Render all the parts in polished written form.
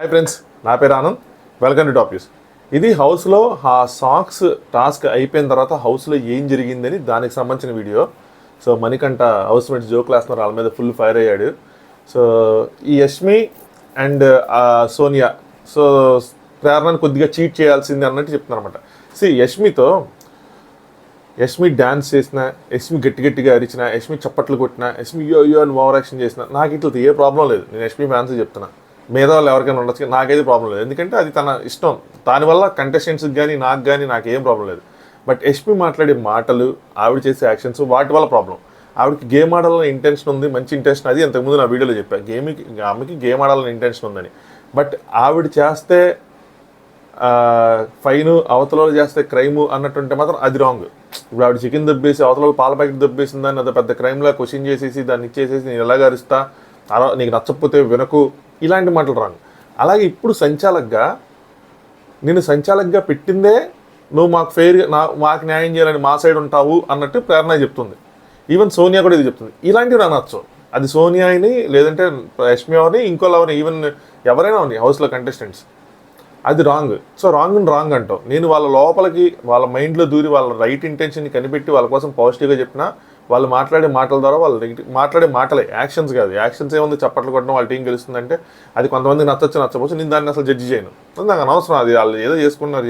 Hi friends, నా పేరు Anand. Welcome to top news. ఇది హౌస్లో ఆ సాంగ్స్ టాస్క్ అయిపోయిన తర్వాత హౌస్లో ఏం జరిగిందని దానికి సంబంధించిన video. So Manikanta house mates joke వేస్తున్నారు, వాళ్ళ మీద ఫుల్ ఫైర్ అయ్యాడు. సో ఈ యష్మి అండ్ సోనియా సో ప్రేరణను కొద్దిగా చీట్ చేయాల్సింది అన్నట్టు చెప్తున్నారు అనమాట. యష్మి డ్యాన్స్ చేసిన, యష్మి గట్టిగా అరిచిన, యష్మి చప్పట్లు కొట్టిన, యష్మి యో అని ఓవర్ యాక్షన్ చేసిన, నాకు ఇట్లా ఏ ప్రాబ్లం లేదు. నేను యష్మి ఫ్యాన్స్ చెప్తున్నా, మీద వాళ్ళు ఎవరికైనా ఉండొచ్చు, నాకైతే ప్రాబ్లం లేదు. ఎందుకంటే అది తన ఇష్టం. దానివల్ల కంటెస్టెంట్స్కి కానీ నాకు ఏం ప్రాబ్లం లేదు. బట్ యష్మి మాట్లాడే మాటలు, ఆవిడ చేసే యాక్షన్స్, వాటి వల్ల ప్రాబ్లం. ఆవిడకి గేమ్ ఆడాలని ఇంటెన్షన్ ఉంది, మంచి ఇంటెన్షన్. అది అంతకుముందు నా వీడియోలో చెప్పాను, ఆమెకి గేమ్ ఆడాలని ఇంటెన్షన్ ఉందని. బట్ ఆవిడ చేస్తే ఫైన్, అవతల చేస్తే క్రైమ్ అన్నట్టుంటే మాత్రం అది రాంగ్. ఇప్పుడు ఆవిడ చికెన్ దబ్బేసి అవతల పాల ప్యాకెట్ దబ్బేసిందని అది పెద్ద క్రైమ్లా క్వశ్చన్ చేసేసి దాన్ని ఇచ్చేసేసి నేను ఎలాగ అరుస్తా, నీకు నచ్చకపోతే వినకు, ఇలాంటి మాటలు రాంగ్. అలాగే ఇప్పుడు నేను సంచాలకుగా పెట్టిందే నువ్వు మాకు మాకు న్యాయం చేయాలని మా సైడ్ ఉంటావు అన్నట్టు ప్రేరణ చెప్తుంది. ఈవెన్ సోనియా కూడా ఇది చెప్తుంది. ఇలాంటివి నాకు నచ్చవు. అది సోనియాని లేదంటే యష్మి ఎవరిని ఇంకోళ్ళవని ఈవెన్ ఎవరైనా ఉంది హౌస్లో కంటెస్టెంట్స్, అది రాంగ్. సో రాంగ్ అంటావు. నేను వాళ్ళ లోపలికి వాళ్ళ మైండ్లో దూరి వాళ్ళ రైట్ ఇంటెన్షన్ని కనిపెట్టి వాళ్ళ కోసం పాజిటివ్గా చెప్పినా, వాళ్ళు మాట్లాడే మాటల ద్వారా వాళ్ళు మాట్లాడే మాటలే, యాక్షన్స్ కాదు. యాక్షన్స్ ఏముంది, చప్పట్లు కొట్టడం వాళ్ళ టీం గెలుస్తుందంటే అది కొంతమందికి నచ్చవచ్చు. నేను దాన్ని అసలు జడ్జి చేయను. నాకు అనవసరం. అది వాళ్ళు ఏదో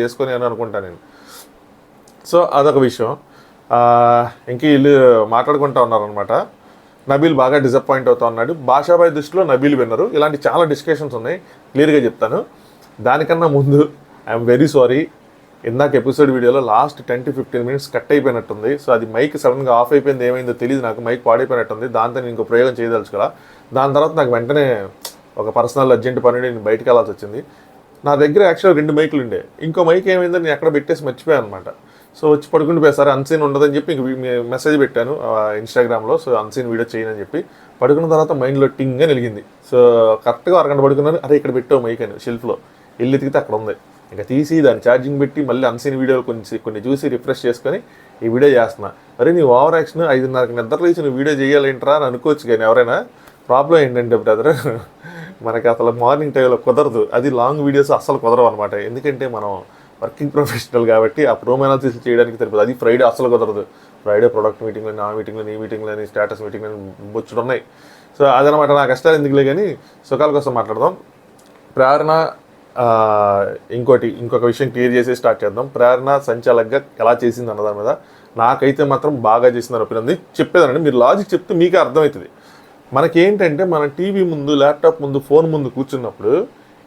చేసుకొని అని అనుకుంటాను నేను. సో అదొక విషయం. ఇంక వీళ్ళు మాట్లాడుకుంటూ ఉన్నారనమాట. నబీల్ బాగా డిసప్పాయింట్ అవుతా ఉన్నాడు. భాషాబాయ్ దృష్టిలో నబీల్ విన్నరు. ఇలాంటి చాలా డిస్కషన్స్ ఉన్నాయి, క్లియర్గా చెప్తాను. దానికన్నా ముందు ఐఎమ్ వెరీ సారీ. ఇందాక ఎపిసోడ్ వీడియోలో లాస్ట్ 10 to 15 minutes కట్ అయిపోయినట్టుంది. సో అది మైక్ సడన్గా ఆఫ్ అయిపోయింది, ఏమైందో తెలియదు నాకు. మైక్ పాడైపోయినట్టుంది. దాంతో నేను ఇంకో ప్రయోగం చేయదలుచుకోరా. దాని తర్వాత నాకు వెంటనే ఒక పర్సనల్ అర్జెంట్ పని నేను బయటకు వెళ్ళాల్సి వచ్చింది. నా దగ్గర యాక్చువల్గా 2 మైకులు ఉండే. ఇంకో మైక్ ఏమైందో నేను ఎక్కడ పెట్టేసి మర్చిపోయాను అనమాట. సో వచ్చి పడుకుంటూ పోయి సరే అన్సీన్ ఉండదని చెప్పి ఇంక మెసేజ్ పెట్టాను ఇన్స్టాగ్రామ్లో. సో అన్సీన్ వీడియో చేయనని చెప్పి పడుకున్న తర్వాత మైండ్లో టింగ్ అని వెలిగింది. సో కరెక్ట్గా అరగంట పడుకున్నాను. అరే ఇక్కడ పెట్టావు మైక్ అని షెల్ఫ్లో వెళ్ళి ఎతికితే అక్కడ ఉంది. ఇంకా తీసి దాన్ని ఛార్జింగ్ పెట్టి మళ్ళీ అన్సీన్ వీడియోలు కొన్ని చూసి రిఫ్రెష్ చేసుకొని ఈ వీడియో చేస్తున్నా. అరే నీ ఓవర్ యాక్షన్ 5:30 నిద్ర లేచి నువ్వు వీడియో చేయాలేంట్రా అని అనుకోవచ్చు. కానీ ఎవరైనా ప్రాబ్లం ఏంటంటే బ్రదర్, మనకి అసలు మార్నింగ్ టైంలో కుదరదు. అది లాంగ్ వీడియోస్ అస్సలు కుదరవు అనమాట. ఎందుకంటే మనం వర్కింగ్ ప్రొఫెషనల్ కాబట్టి ఆ ప్రోమ్ అనాలిసిస్ చేయడానికి తెలియదు. అది ఫ్రైడే అస్సలు కుదరదు. ఫ్రైడే ప్రొడక్ట్ మీటింగ్లని, ఆ మీటింగ్లని, ఈ మీటింగ్లని, స్టేటస్ మీటింగ్లని బొచ్చుడు ఉన్నాయి. సో అదనమాట. నా కష్టాలు ఎందుకులే కానీ సుఖాల కోసం మాట్లాడదాం. ప్రేరణ ఇంకొక విషయం క్లియర్ చేసి స్టార్ట్ చేద్దాం. ప్రేరణ సంచాలకుగా ఎలా చేసింది అన్న దాని మీద నాకైతే మాత్రం బాగా చేసిందని ఒపీనియన్ ఉంది. చెప్పేదానండి, మీరు లాజిక్ చెప్తే మీకే అర్థమవుతుంది. మనకేంటంటే మన టీవీ ముందు, ల్యాప్టాప్ ముందు, ఫోన్ ముందు కూర్చున్నప్పుడు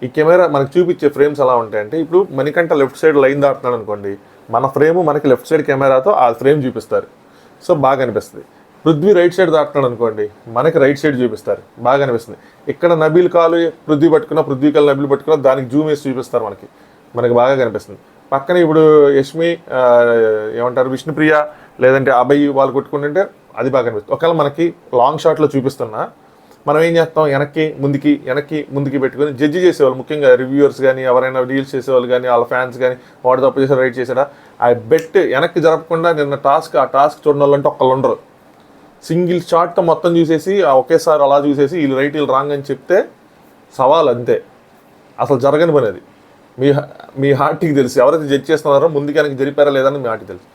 ఈ కెమెరా మనకు చూపించే ఫ్రేమ్స్ ఎలా ఉంటాయంటే, ఇప్పుడు మణికంఠ లెఫ్ట్ సైడ్ లైన్ దాటుతున్నాడు అనుకోండి, మన ఫ్రేమ్ మనకి లెఫ్ట్ సైడ్ కెమెరాతో ఆ ఫ్రేమ్ చూపిస్తారు. సో బాగా అనిపిస్తుంది. పృథ్వీ రైట్ సైడ్ దాటున్నాడు అనుకోండి, మనకి రైట్ సైడ్ చూపిస్తారు, బాగా అనిపిస్తుంది. ఇక్కడ నబీల్ కాలు పృథ్వీ పట్టుకున్నా, పృథ్వీ కాలు నబీల్ పట్టుకున్నా, దానికి జూమ్ వేసి చూపిస్తారు, మనకి బాగా కనిపిస్తుంది. పక్కన ఇప్పుడు యష్మి ఏమంటారు విష్ణుప్రియ లేదంటే అభయ్ వాళ్ళు కొట్టుకుంటుంటే అది బాగా కనిపిస్తుంది. ఒకవేళ మనకి లాంగ్ షాట్లో చూపిస్తున్నా మనం ఏం చేస్తాం, వెనక్కి ముందుకి పెట్టుకొని జడ్జి చేసేవాళ్ళు, ముఖ్యంగా రివ్యూవర్స్ కానీ ఎవరైనా డీల్స్ చేసేవాళ్ళు కానీ వాళ్ళ ఫ్యాన్స్ కానీ వాడు తప్పు చేసాడు రైట్ చేశాడా ఆ బెట్ వెనక్కి జరపకుండా నిన్న ఆ టాస్క్ చూడడం వాళ్ళంటే ఒకళ్ళు ఉండరు. సింగిల్ షాట్తో మొత్తం చూసేసి ఒకేసారి అలా చూసేసి వీళ్ళు రైట్ వీళ్ళు రాంగ్ అని చెప్తే సవాల్ అంతే. అసలు జరగని పని అది. మీ హార్ట్కి తెలుసు ఎవరైతే జడ్జ్ చేస్తున్నారో ముందుకి వెనక్కి జరిపారా లేదని మీ హార్ట్కి తెలుసు.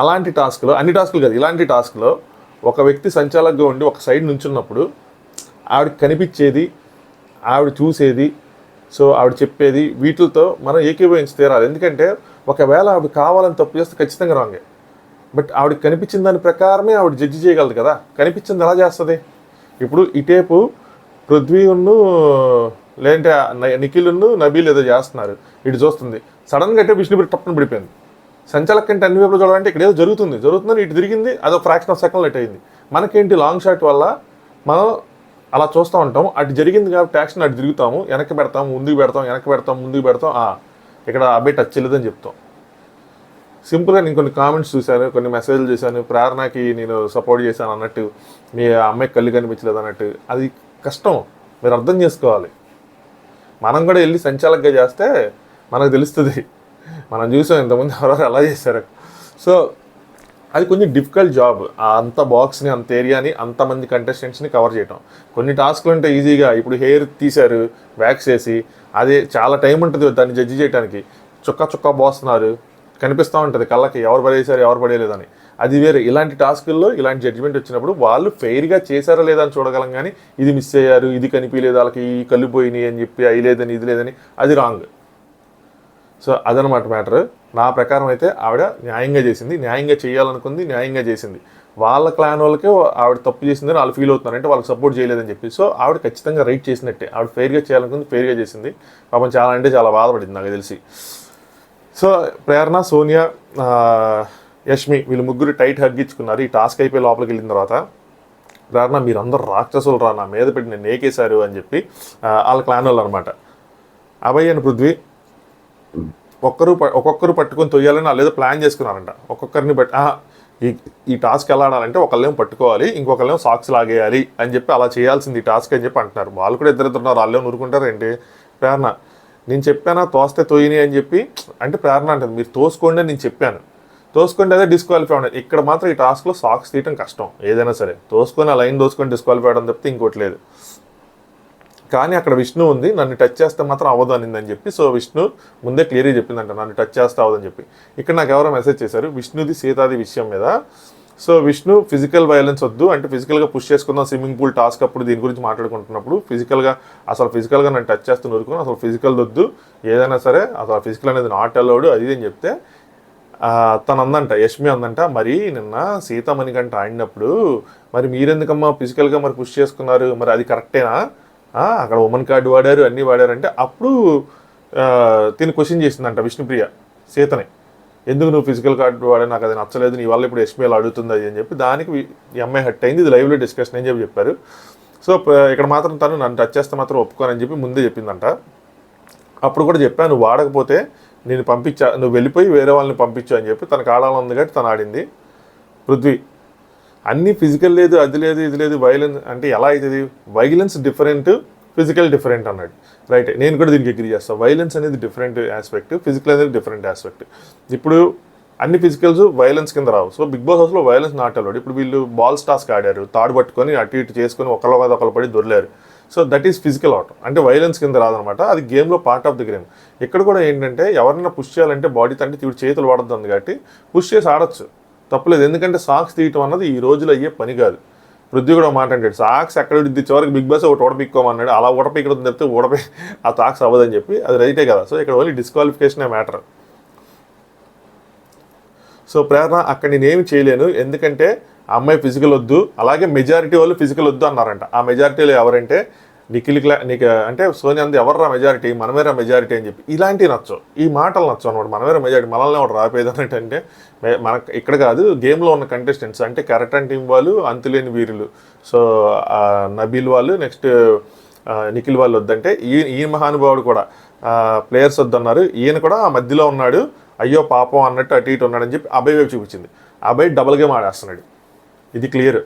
అలాంటి టాస్క్లో, అన్ని టాస్కులు కాదు, ఇలాంటి టాస్క్లో ఒక వ్యక్తి సంచాలకుగా ఉండి ఒక సైడ్ నుంచున్నప్పుడు ఆవిడకి కనిపించేది, ఆవిడ చూసేది, సో ఆవిడ చెప్పేది, వీటితో మనం ఏకీభవించి తీరాలి. ఎందుకంటే ఒకవేళ ఆవిడ కావాలని తప్పు చేస్తే ఖచ్చితంగా రాంగే. బట్ ఆవిడకి కనిపించిన దాని ప్రకారమే ఆవిడ జడ్జి చేయగలదు కదా. కనిపించింది ఎలా చేస్తుంది? ఇప్పుడు ఇటేపు పృథ్వీను లేదంటే నిఖిల్ను నబీల్ ఏదో చేస్తున్నారు, ఇటు చూస్తుంది. సడన్గా అంటే విష్ణుప్రియ టప్పని పడిపోయింది. సంచాలక్ కంటే అన్ని వైపులు చూడాలంటే ఇక్కడ ఏదో జరుగుతుందని ఇటు తిరిగింది, అదో ఫ్రాక్షన్ ఆఫ్ సెకండ్ లేట్ అయింది. మనకేంటి లాంగ్ షాట్ వల్ల మనం అలా చూస్తూ ఉంటాం. అటు జరిగింది కాబట్టి యాక్షన్ అటు తిరుగుతాము, వెనక్కి పెడతాం, ముందుకు పెడతాం, ఇక్కడ అబ్బాయి టచ్ చేయలేదని చెప్తాం. సింపుల్గా నేను కొన్ని కామెంట్స్ చూశాను, కొన్ని మెసేజ్లు చూశాను, ప్రేరణకి నేను సపోర్ట్ చేశాను అన్నట్టు, మీ అమ్మాయికి కళ్ళు కనిపించలేదు అన్నట్టు. అది కష్టం, మీరు అర్థం చేసుకోవాలి. మనం కూడా వెళ్ళి సంచాలకుగా చేస్తే మనకు తెలుస్తుంది. మనం చూసాం ఇంతకుముందు ఎవరెవరు ఎలా చేశారు. సో అది కొంచెం డిఫికల్ట్ జాబ్. అంత బాక్స్ని, అంత ఏరియాని, అంతమంది కంటెస్టెంట్స్ని కవర్ చేయటం. కొన్ని టాస్క్లు అంటే ఈజీగా, ఇప్పుడు హెయిర్ తీశారు వ్యాక్స్ వేసి, అదే చాలా టైం ఉంటుంది దాన్ని జడ్జి చేయడానికి. చుక్క పోస్తున్నారు, కనిపిస్తూ ఉంటుంది కళ్ళకి ఎవరు పడేశారు ఎవరు పడేయలేదని. అది వేరే. ఇలాంటి టాస్కుల్లో ఇలాంటి జడ్జిమెంట్ వచ్చినప్పుడు వాళ్ళు ఫెయిర్గా చేశారా లేదా అని చూడగలం, కానీ ఇది మిస్ అయ్యారు, ఇది కనిపించలేదు, వాళ్ళకి ఈ కళ్ళు పోయినాయి అని చెప్పి అవి లేదని ఇది లేదని, అది రాంగ్. సో అదనమాట మ్యాటర్. నా ప్రకారం అయితే ఆవిడ న్యాయంగా చేసింది, న్యాయంగా చేయాలనుకుంది, న్యాయంగా చేసింది. వాళ్ళ క్లాన్ వాళ్ళకే ఆవిడ తప్పు చేసిందని వాళ్ళు ఫీల్ అవుతున్నారు, అంటే వాళ్ళకి సపోర్ట్ చేయలేదని చెప్పి. సో ఆవిడ ఖచ్చితంగా రైట్ చేసినట్టే. ఆవిడ ఫెయిర్గా చేయాలనుకుంది, ఫెయిర్గా చేసింది. పాపం చాలా అంటే చాలా బాధపడింది నాకు తెలిసి. సో ప్రేరణ, సోనియా, యష్మి వీళ్ళు ముగ్గురు టైట్ హగ్గించుకున్నారు. ఈ టాస్క్ అయిపోయి లోపలికి వెళ్ళిన తర్వాత, ప్రేరణ మీరందరూ రాక్షసులు రా, నా మీద పెట్టి నేను నేకేశారు అని చెప్పి వాళ్ళ క్లాన్ వాళ్ళు అనమాట. అభయ్ అని పృథ్వీ ఒక్కొక్కరు పట్టుకొని తొయ్యాలని వాళ్ళు ఏదో ప్లాన్ చేసుకున్నారంట. ఒక్కొక్కరిని ఈ టాస్క్ ఎలా ఆడాలంటే ఒకళ్ళేమో పట్టుకోవాలి, ఇంకొకళ్ళేమో సాక్స్ లాగేయాలి అని చెప్పి అలా చేయాల్సింది ఈ టాస్క్ అని చెప్పి అంటున్నారు. వాళ్ళు కూడా ఇద్దరున్నారు, వాళ్ళేమో నూరుకుంటారు ఏంటి. ప్రేరణ నేను చెప్పానా తోస్తే తోయిని అని చెప్పి, అంటే ప్రేరణ అంటుంది మీరు తోసుకోండి అని నేను చెప్పాను, తోసుకుంటే అదే డిస్క్వాలిఫై ఉండదు. ఇక్కడ మాత్రం ఈ టాస్క్లో సాక్స్ తీయటం కష్టం, ఏదైనా సరే తోసుకొని ఆ లైన్ దోసుకొని డిస్క్వాలిఫై అవడం తప్పితే ఇంకోటి లేదు. కానీ అక్కడ విష్ణు ఉంది, నన్ను టచ్ చేస్తే మాత్రం అవ్వదు అనిందని చెప్పి. సో విష్ణు ముందే క్లియర్గా చెప్పిందంట నన్ను టచ్ చేస్తే అవ్వదని చెప్పి. ఇక్కడ నాకు ఎవరో మెసేజ్ చేశారు విష్ణుది సీతాది విషయం మీద. సో విష్ణు ఫిజికల్ వైలెన్స్ వద్దు, అంటే ఫిజికల్గా పుష్ చేసుకుందాం స్విమ్మింగ్ పూల్ టాస్క్ అప్పుడు దీని గురించి మాట్లాడుకుంటున్నప్పుడు ఫిజికల్గా నన్ను టచ్ చేస్తూ నూరుకుని అసలు ఫిజికల్ వద్దు, ఏదైనా సరే అసలు ఫిజికల్ అనేది నాట్ అలౌడ్ అది అని చెప్తే తను అందంట, యష్మి అందంట, మరి నిన్న సీతామణి కంట ఆడినప్పుడు మరి మీరెందుకమ్మా ఫిజికల్గా మరి పుష్ చేసుకున్నారు, మరి అది కరెక్టేనా, అక్కడ ఉమెన్ కార్డు వాడారు అన్నీ వాడారంటే అప్పుడు తిని క్వశ్చన్ చేసిందంట విష్ణుప్రియ సీతని, ఎందుకు నువ్వు ఫిజికల్ కార్డు వాడా, నాకు అది నచ్చలేదు, నీ వల్ల ఇప్పుడు యష్మి అడుగుతుంది అది అని చెప్పి. దానికి ఈ అమ్మాయి హట్ అయింది, ఇది లైవ్లో డిస్కషన్ అని చెప్పి చెప్పారు. సో ఇక్కడ మాత్రం తను నన్ను టచ్ చేస్తే మాత్రం ఒప్పుకోనని చెప్పి ముందే చెప్పిందంట. అప్పుడు కూడా చెప్పాను నువ్వు వాడకపోతే నేను పంపించా, నువ్వు వెళ్ళిపోయి వేరే వాళ్ళని పంపించు అని చెప్పి. తనకు ఆడాలని ఉంది కాబట్టి తను ఆడింది. పృథ్వీ అన్నీ ఫిజికల్ లేదు అది లేదు ఇది లేదు, వైలెన్స్ అంటే ఎలా అవుతుంది, వైలెన్స్ డిఫరెంట్ ఫిజికల్ డిఫరెంట్ అన్నాడు. రైట్, నేను కూడా దీనికి అగ్రీ చేస్తాను. వైలెన్స్ అనేది డిఫరెంట్ ఆస్పెక్ట్, ఫిజికల్ అనేది డిఫరెంట్ ఆస్పెక్ట్. ఇప్పుడు అన్ని ఫిజికల్స్ వైలెన్స్ కింద రావు. సో బిగ్ బాస్ హౌస్లో వైలెన్స్ నాట్ అలౌడ్. ఇప్పుడు వీళ్ళు బాల్స్ టాస్క్ ఆడారు, తాడు పట్టుకొని అటు ఇటు చేసుకొని ఒకళ్ళ మీద ఒకళ్ళు పడి దొర్లారు. So that is physical out, అంటే వైలెన్స్ కింద రాదనమాట. అది గేమ్లో పార్ట్ ఆఫ్ ది గేమ్. ఇక్కడ కూడా ఏంటంటే ఎవరైనా పుష్ చేయాలంటే బాడీ తంటే చేతులు వాడద్దు కాబట్టి పుష్ చేసి ఆడొచ్చు, తప్పలేదు. ఎందుకంటే సాక్స్ తీయటం అన్నది ఈ రోజులో అయ్యే పని కాదు. పృథ్వీ కూడా మాట అంటాడు సాక్స్ ఎక్కడ చివరికి బిగ్ బాస్ ఒకటి ఊడపిక్కోమన్నాడు, అలా ఊడపిక్కడం తప్పితే ఆ సాక్స్ అవ్వదని చెప్పి, అది రైటే కదా. సో ఇక్కడ ఓన్లీ డిస్క్వాలిఫికేషనే మ్యాటర్. సో ప్రేరణ అక్కడ నేనేమి చేయలేను, ఎందుకంటే ఆ అమ్మాయి ఫిజికల్ వద్దు, అలాగే మెజారిటీ వాళ్ళు ఫిజికల్ వద్దు అన్నారంట. ఆ మెజారిటీలో ఎవరంటే నీకు అంటే సోనియా అంది ఎవర్రా మెజారిటీ, మనమేరా మెజారిటీ అని చెప్పి. ఇలాంటివి నచ్చవు, ఈ మాటలు నచ్చవు అనమాట. మనమేరా మెజారిటీ, మనల్ని ఒకటి రాపేది అంటే మనకు ఇక్కడ కాదు, గేమ్లో ఉన్న కంటెస్టెంట్స్ అంటే కెరటన్ టీం వాళ్ళు, అంతులేని వీరులు, సో నబీల్ వాళ్ళు, నెక్స్ట్ నిఖిల్ వాళ్ళు వద్దంటే ఈ మహానుభావుడు కూడా ప్లేయర్స్ వద్దన్నారు. ఈయన కూడా ఆ మధ్యలో ఉన్నాడు, అయ్యో పాపం అన్నట్టు అటు ఇటు ఉన్నాడని చెప్పి అభయ్ వైపు చూపించింది. అభయ్ డబుల్ గేమ్ ఆడేస్తున్నాడు, ఇది క్లియర్.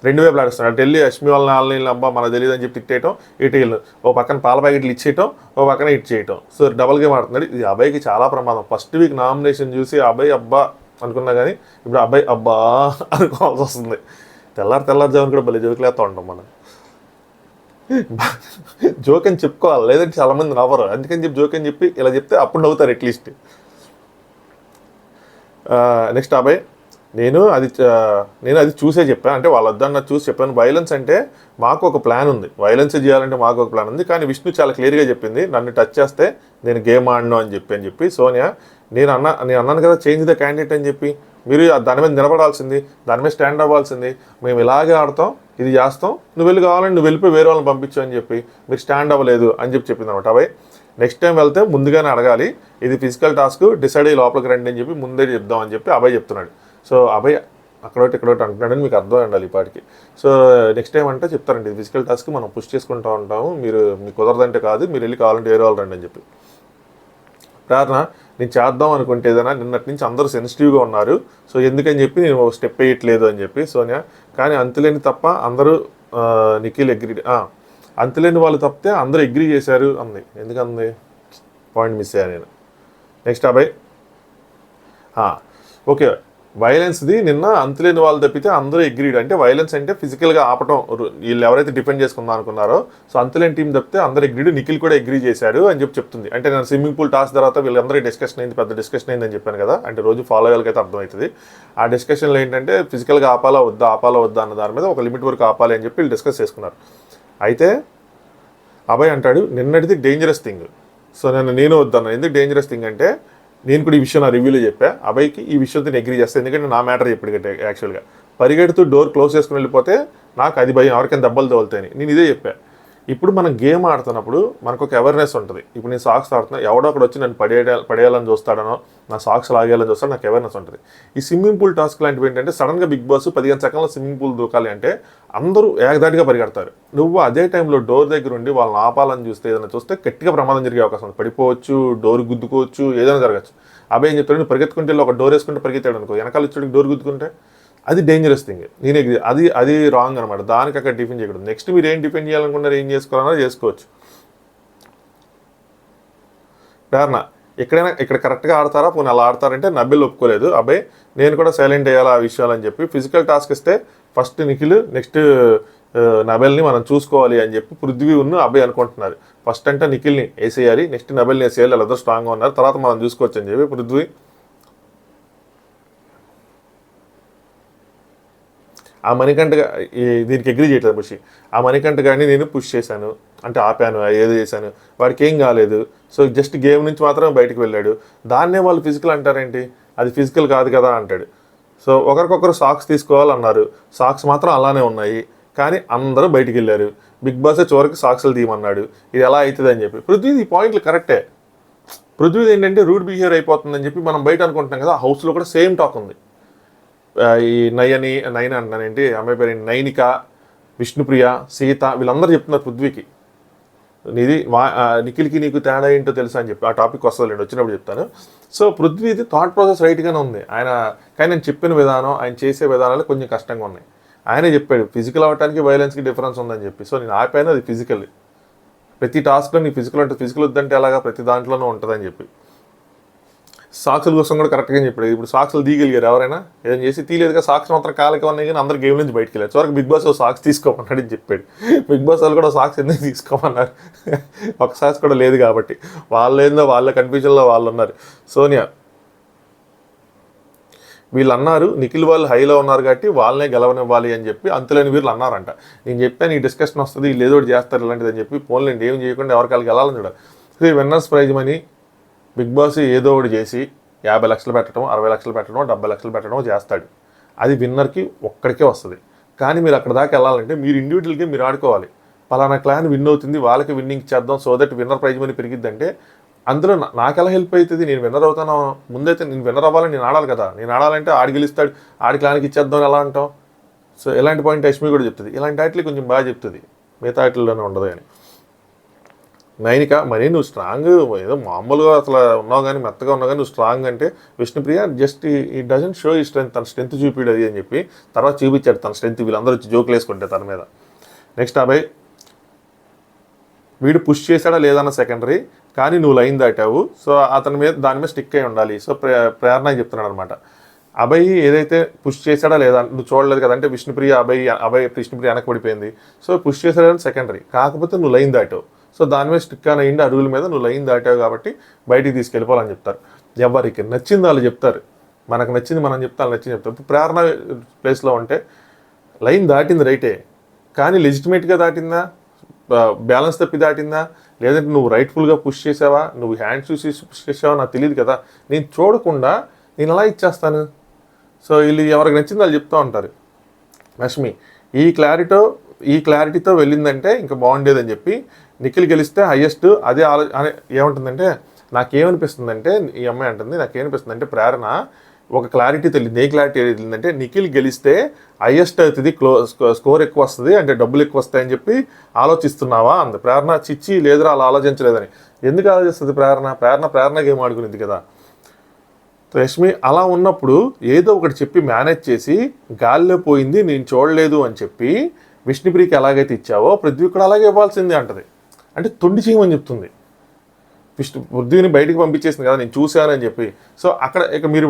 రెండు వైపులు ఆడుస్తున్నాడు. అటు వెళ్ళి యష్మి వాళ్ళని అబ్బా మనకు తెలియదు అని చెప్పి తిట్టేయటం, ఇటు వెళ్ళి ఓ పక్కన పాల ప్యాకెట్లు ఇచ్చేయటం, ఓ పక్కన ఇటు చేయటం. సో డబుల్ గేమ్ ఆడుతున్నాడు. ఇది అభయ్కి చాలా ప్రమాదం. ఫస్ట్ వీక్ నామినేషన్ చూసి అభయ్ అబ్బా అనుకున్నా కానీ ఇప్పుడు అభయ్ అబ్బా అనుకోవాల్సి వస్తుంది. తెల్లారుజామున కూడా భలే జోకులేస్తూ ఉంటాం మనం. జోక్ అని చెప్పుకోవాలి, లేదంటే చాలామంది నవ్వరు. అందుకని చెప్పి జోక్ అని చెప్పి ఇలా చెప్తే అప్పుడు నవ్వుతారు అట్లీస్ట్. నెక్స్ట్ అభయ్ నేను అది చూసే చెప్పాను, అంటే వాళ్ళ వద్దన్న చూసి చెప్పాను. వైలెన్స్ అంటే మాకు ఒక ప్లాన్ ఉంది, వైలెన్స్ చేయాలంటే మాకు ఒక ప్లాన్ ఉంది, కానీ విష్ణు చాలా క్లియర్గా చెప్పింది నన్ను టచ్ చేస్తే నేను గేమ్ ఆడను అని చెప్పి. సోనియా నేను అన్నాను కదా చేంజ్ ద క్యాండిడేట్ అని చెప్పి, మీరు దాని మీద నిలబడాల్సింది, దాని మీద స్టాండ్ అవ్వాల్సింది. మేము ఇలాగే ఆడతాం, ఇది చేస్తాం, నువ్వు వెళ్ళి కావాలని నువ్వు వెళ్ళిపోయి వేరే వాళ్ళని పంపించు అని చెప్పి, మీరు స్టాండ్ అవ్వలేదు అని చెప్పింది అనమాట. అభయ్ నెక్స్ట్ టైం వెళ్తే ముందుగానే అడగాలి, ఇది ఫిజికల్ టాస్క్, డిసైడ్ అయ్యి లోపలికి రండి అని చెప్పి ముందే చెప్దాం అని చెప్పి అభయ్ చెప్తున్నాడు. సో అభయ్ అక్కడోటి ఇక్కడోటి అంటున్నాడని మీకు అర్థం ఉండాలి ఈ పాటికి. సో నెక్స్ట్ టైం అంటే చెప్తారండి ఫిజికల్ టాస్క్ మనం పుష్ చేసుకుంటూ ఉంటాము, మీకు కుదరదంటే కాదు, మీరు వెళ్ళి కావాలంటే వేరే వాళ్ళు రండి అని చెప్పి. ప్రేరణ నేను చేద్దాం అనుకుంటే ఏదైనా నిన్నటి నుంచి అందరూ సెన్సిటివ్గా ఉన్నారు, సో ఎందుకని చెప్పి నేను ఒక స్టెప్ వేయట్లేదు అని చెప్పి సోనియా. కానీ అంతులేని తప్ప అందరూ నిఖిల్ అగ్రీ, అంతులేని వాళ్ళు తప్పితే అందరూ అగ్రీ చేశారు అంది. ఎందుకంది పాయింట్ మిస్ అయ్యా నేను. నెక్స్ట్ అభయ్ ఓకే వైలెన్స్ది నిన్న అంతులేని వాళ్ళు తప్పితే అందరూ అగ్రీడ్. అంటే వైలెన్స్ అంటే ఫిజికల్గా ఆపటం, వీళ్ళు ఎవరైతే డిఫెండ్ చేసుకుందాం అనుకున్నారో సో అంతులేని టీం తప్పితే అందరూ అగ్రీడ్, నిఖిల్ కూడా అగ్రీ చేశాడు అని చెప్తుంది. అంటే నేను స్విమ్మింగ్ పూల్ టాస్ తర్వాత వీళ్ళందరూ డిస్కషన్ అయింది, పెద్ద డిస్కషన్ అయిందని చెప్పాను కదా, అంటే రోజు ఫాలో అయ్యేకైతే అర్థమవుతుంది. ఆ డిస్కషన్లో ఏంటంటే ఫిజికల్గా ఆపాలా వద్దా అన్న దాని మీద ఒక లిమిట్ వరకు ఆపాలి అని చెప్పి వీళ్ళు డిస్కస్ చేసుకున్నారు. అయితే అభయ్ అంటాడు నిన్నటిది డేంజరస్ థింగ్. సో నేను వద్దన్నాను. ఎందుకు డేంజరస్ థింగ్ అంటే నేను కూడా ఈ విషయం నా రివ్యూలో చెప్పా, అభయ్కి ఈ విషయంతో నేను అగ్రీ చేస్తాను. ఎందుకంటే నా మ్యాటర్ చెప్పాడు కంటే యాక్చువల్గా పరిగెడుతూ డోర్ క్లోజ్ చేసుకుని వెళ్ళిపోతే నాకు అది భయం, ఎవరికైనా దెబ్బలు తగులుతాయని నేను ఇదే చెప్పా. ఇప్పుడు మనం గేమ్ ఆడుతున్నప్పుడు మనకు ఒక అవేర్నెస్ ఉంటుంది. ఇప్పుడు నేను సాక్స్ ఆడుతున్నా, ఎవడో ఒకటి వచ్చి నన్ను పడేయాలని చూస్తాడనో నా సాక్స్ లాగేయాలని చూస్తాడో నాకు అవేర్నెస్ ఉంటుంది. ఈ స్విమ్మింగ్ పూల్ టాస్క్ లాంటివి ఏంటంటే సడన్గా బిగ్ బాస్ 15 సెకండ్ల స్విమ్మింగ్ పూల్ దూకాలి అంటే అందరూ ఏకదాటిగా పరిగెడతారు. నువ్వు అదే టైంలో డోర్ దగ్గర ఉండి వాళ్ళని ఆపాలని చూస్తే ఏదైనా చూస్తే గట్టిగా ప్రమాదం జరిగే అవకాశం ఉంది. పడిపోవచ్చు, డోర్ గుద్దుకోవచ్చు, ఏదైనా జరగచ్చు. అబ్బాయి ఏం చెప్తాడు, నువ్వు పరిగెత్తుకుంటే ఒక డోర్ వేసుకుంటే పరిగెత్తాడు అనుకో, వెనకాల వచ్చి డోర్ గుద్దుకుంటే అది డేంజరస్ థింగ్. అది రాంగ్ అనమాట. దానికి అక్కడ డిఫెండ్ చేయకూడదు. నెక్స్ట్ మీరు ఏం డిఫెండ్ చేయాలనుకున్నారు, ఏం చేసుకోవాలన్నా చేసుకోవచ్చు. ఇక్కడ కరెక్ట్గా ఆడతారా, పోనీ అలా ఆడతారంటే నబిల్ ఒప్పుకోలేదు. అబ్బాయి నేను కూడా సైలెంట్ అయ్యాలా ఆ విషయాలు అని చెప్పి ఫిజికల్ టాస్క్ ఇస్తే ఫస్ట్ నిఖిల్ నెక్స్ట్ నబెల్ని మనం చూసుకోవాలి అని చెప్పి పృథ్వీ అబ్బాయి అనుకుంటున్నారు. ఫస్ట్ అంటే నిఖిల్ని వేసేయాలి, నెక్స్ట్ నబెల్ని వేసేయాలి, వాళ్ళందరూ స్ట్రాంగ్గా ఉన్నారు, తర్వాత మనం చూసుకోవచ్చు అని చెప్పి పృథ్వీ ఆ మణికంఠ దీనికి అగ్రీ చేయట్లేదు పుషి. ఆ మణికంఠ కానీ నేను పుష్ చేశాను అంటే ఆపాను, ఏదో చేశాను, వాడికి ఏం కాలేదు. సో జస్ట్ గేమ్ నుంచి మాత్రమే బయటకు వెళ్ళాడు. దాన్నే వాళ్ళు ఫిజికల్ అంటారేంటి, అది ఫిజికల్ కాదు కదా అంటాడు. సో ఒకరికొకరు సాక్స్ తీసుకోవాలన్నారు, సాక్స్ మాత్రం అలానే ఉన్నాయి, కానీ అందరూ బయటికి వెళ్ళారు. బిగ్ బాస్ చివరికి సాక్స్లు తీయమన్నాడు. ఇది ఎలా అవుతుంది అని చెప్పి పృథ్వీ ఈ పాయింట్లు కరెక్టే. పృథ్వీ ఏంటంటే రూడ్ బిహేవియర్ అయిపోతుందని చెప్పి మనం బయట అనుకుంటున్నాం కదా, హౌస్లో కూడా సేమ్ టాక్ ఉంది. ఈ నయన అంటున్నానేంటి అమ్మాయి పేరు నైనిక, విష్ణుప్రియ, సీత వీళ్ళందరూ చెప్తున్నారు పృథ్వీకి నిఖిల్కి నీకు తేడా ఏంటో తెలుసా అని చెప్పి. ఆ టాపిక్ వస్తుంది వచ్చినప్పుడు చెప్తాను. సో పృథ్వీది థాట్ ప్రాసెస్ రైట్గానే ఉంది ఆయన, కానీ నేను చెప్పిన విధానం ఆయన చేసే విధానాలు కొంచెం కష్టంగా ఉన్నాయి. ఆయనే చెప్పాడు ఫిజికల్ అవ్వడానికి వైలెన్స్కి డిఫరెన్స్ ఉందని చెప్పి. సో నేను ఆపాను, అది ఫిజికల్. ప్రతి టాస్క్లో నీ ఫిజికల్ అంటే ఫిజికల్ వద్దంటే అలాగా ప్రతి దాంట్లోనూ ఉంటుందని చెప్పి. సాక్సుల కోసం కూడా కరెక్ట్గా చెప్పాడు. ఇప్పుడు సాక్సులు తీయగలిగారు ఎవరైనా, ఏదైనా చేసి తీయలేదుగా, సాక్స్ మాత్రం కాలకి ఉన్నాయి కానీ అందరు గేమ్ నుంచి బయటకు వెళ్ళారు. చివరికి బిగ్ బాస్ సాక్స్ తీసుకోమన్నాడు అని చెప్పాడు. బిగ్ బాస్ వాళ్ళు కూడా సాక్స్ ఎందుకు తీసుకోమన్నారు, ఒక సాక్స్ కూడా లేదు కాబట్టి వాళ్ళు ఏందో వాళ్ళ కన్ఫ్యూజన్లో వాళ్ళు ఉన్నారు. సోనియా వీళ్ళు అన్నారు నిఖిల్ వాళ్ళు హైలో ఉన్నారు కాబట్టి వాళ్ళనే గెలవనివ్వాలి అని చెప్పి అంతులేని వీళ్ళు అన్నారంట. నేను చెప్పాను ఈ డిస్కషన్ వస్తుంది, వీళ్ళు ఏదో ఒకటి చేస్తారు ఇలాంటిది అని చెప్పి పోన్లేండి ఏం చేయకుండా ఎవరికాళ్ళు గెలాలని చూడాలి. ఇది winners prize money Bigg Boss ఏదో ఒకటి చేసి 50 లక్షలు పెట్టడం, 60 లక్షలు పెట్టడం, 70 లక్షలు పెట్టడం చేస్తాడు. అది విన్నర్కి ఒక్కడికే వస్తుంది. కానీ మీరు అక్కడ దాకా వెళ్ళాలంటే మీరు ఇండివిజువల్గా మీరు ఆడుకోవాలి. పలానా క్లాన్ విన్ అవుతుంది, వాళ్ళకి విన్నింగ్ చేద్దాం so that winner prize money పెరిగిద్దంటే అందులో నాకు ఎలా హెల్ప్ అవుతుంది. నేను విన్నర్ అవుతాను, ముందైతే నేను విన్నర్ అవ్వాలని నేను ఆడాలి కదా. నేను ఆడాలంటే ఆడి గెలుస్తాడు, ఆడి క్లాన్కి ఇచ్చేద్దాం ఎలా అంటాం. సో ఇలాంటి పాయింట్ యష్మి కూడా చెప్తుంది. ఇలాంటి వాటిలో కొంచెం బాగా చెప్తుంది, మిగతా వాటిల్లోనే ఉండదు అని. నైనిక మరి నువ్వు స్ట్రాంగ్ ఏదో మామూలుగా అసలు ఉన్నావు కానీ మెత్తగా ఉన్నావు కానీ నువ్వు స్ట్రాంగ్ అంటే విష్ణుప్రియ జస్ట్ ఈ డజంట్ షో ఈ స్ట్రెంత్, తన స్ట్రెంత్ చూపిడు అది అని చెప్పి తర్వాత చూపించాడు తన స్ట్రెంత్. వీళ్ళందరూ వచ్చి జోకులు వేసుకుంటే తన మీద. నెక్స్ట్ అబ్బాయి వీడు పుష్ చేశాడా లేదన్న సెకండరీ, కానీ నువ్వు లైన్ దాటావు సో అతని మీద దాని మీద స్టిక్ అయి ఉండాలి. సో ప్రేరణ చెప్తున్నాడు అనమాట. అభయ్ ఏదైతే పుష్ చేశాడా లేదా నువ్వు చూడలేదు కదా అంటే విష్ణుప్రియ అభయ్ విష్ణుప్రియ వెనకబడిపోయింది. సో పుష్ చేశాడని సెకండరీ, కాకపోతే నువ్వు లైన్ దాటావు. సో దాని మీద స్టిక్ అని అయ్యింది, అడుగుల మీద నువ్వు లైన్ దాటావు కాబట్టి బయటికి తీసుకెళ్ళిపోవాలని చెప్తారు. ఎవరికి నచ్చింది వాళ్ళు చెప్తారు, మనకు నచ్చింది మనం చెప్తాం, నచ్చింది చెప్తాం. ఇప్పుడు ప్రేరణ ప్లేస్లో ఉంటే లైన్ దాటింది రైటే, కానీ లెజిటిమేట్గా దాటిందా, బ్యాలెన్స్ తప్పి దాటిందా, లేదంటే నువ్వు రైట్ఫుల్గా పుష్ చేసావా, నువ్వు హ్యాండ్స్ చూసి పుష్ చేసావా నాకు తెలియదు కదా. నేను చూడకుండా నేను ఎలా ఇచ్చేస్తాను. సో వీళ్ళు ఎవరికి నచ్చింది వాళ్ళు చెప్తూ ఉంటారు. రష్మి ఈ క్లారిటీతో వెళ్ళిందంటే ఇంకా బాగుండేదని చెప్పి నిఖిల్ గెలిస్తే హయ్యెస్ట్ అదే ఏమంటుందంటే నాకేమనిపిస్తుందంటే ఈ అమ్మాయి అంటుంది నాకేమనిపిస్తుందంటే ప్రేరణ ఒక క్లారిటీ తెలియదు. ఏ క్లారిటీ తెలియదంటే నిఖిల్ గెలిస్తే హయ్యెస్ట్ అవుతుంది, స్కోర్ ఎక్కువ వస్తుంది అంటే డబ్బులు ఎక్కువ వస్తాయని చెప్పి ఆలోచిస్తున్నావా అంది ప్రేరణ. చిచ్చి లేదురా అలా ఆలోచించలేదని. ఎందుకు ఆలోచిస్తుంది ప్రేరణ గేమ్ ఆడుకునేది కదా. రష్మి అలా ఉన్నప్పుడు ఏదో ఒకటి చెప్పి మేనేజ్ చేసి గాల్లో పోయింది నేను చూడలేదు అని చెప్పి విష్ణుప్రియకి ఎలాగైతే ఇచ్చావో పృథ్వీ కూడా అలాగే ఇవ్వాల్సిందే అంటది. అంటే తొండి చేయమని చెప్తుంది. పృథ్వీని బయటికి పంపించేసింది కదా నేను చూశానని చెప్పి. సో అక్కడ ఇక మీరు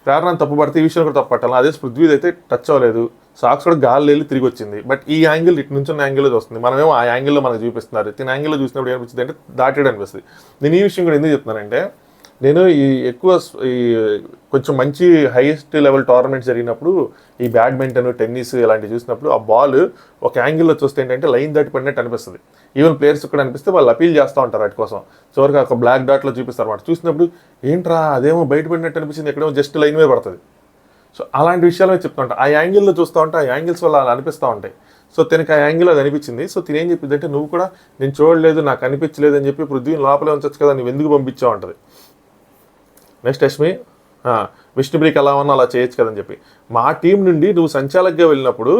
ప్రేరణ తప్పు పడితే ఈ విషయం కూడా తప్పు పట్టాలి. అదే పృథ్వీది అయితే టచ్ అవ్వలేదు, సాక్స్ కూడా గాలి వెళ్ళి తిరిగి వచ్చింది. బట్ ఈ యాంగిల్ ఇటు నుంచి ఉన్న యాంగిల్లో వస్తుంది, మనమేమో ఆ యాంగిల్లో మనకు చూపిస్తున్నారు. తిన యాంగిల్లో చూసినప్పుడు ఏమనిపిస్తుంది అంటే దాటేడు అనిపిస్తుంది. నేను ఈ విషయం కూడా ఎందుకు చెప్తున్నానంటే, నేను ఈ ఎక్కువ ఈ కొంచెం మంచి హైయెస్ట్ లెవెల్ టోర్నమెంట్స్ జరిగినప్పుడు ఈ బ్యాడ్మింటన్, టెన్నిస్ ఇలాంటివి చూసినప్పుడు ఆ బాల్ ఒక యాంగిల్లో చూస్తే ఏంటంటే లైన్ దాటి పడినట్టు అనిపిస్తుంది. ఈవెన్ ప్లేయర్స్ కూడా అనిపిస్తే వాళ్ళు అపీల్ చేస్తూ ఉంటారు వాటి కోసం. చివరికి ఒక బ్లాక్ డాట్లో చూపిస్తారు అన్నమాట. చూసినప్పుడు ఏంట్రా అదేమో బయట పడినట్టు అనిపించింది, ఎక్కడేమో జస్ట్ లైన్ మీద పడుతుంది. సో అలాంటి విషయాలు చెప్తూ ఉంటాయి. ఆ యాంగిల్లో చూస్తూ ఉంటే ఆ యాంగిల్స్ వల్ల అలా అనిపిస్తూ ఉంటాయి. సో తినకి ఆ యాంగిల్ అది అనిపించింది. సో తినేం చెప్పింది అంటే, నువ్వు కూడా నేను చూడలేదు, నాకు అనిపించలేదు అని చెప్పి పృథ్వీని లోపలే ఉంచచ్చు కదా, నువ్వు ఎందుకు పంపించావు ఉంటుంది. నెక్స్ట్ యష్మి, విష్ణుప్రియకి ఎలా ఉన్నా అలా చేయొచ్చు కదని చెప్పి, మా టీం నుండి నువ్వు సంచాలకుగా వెళ్ళినప్పుడు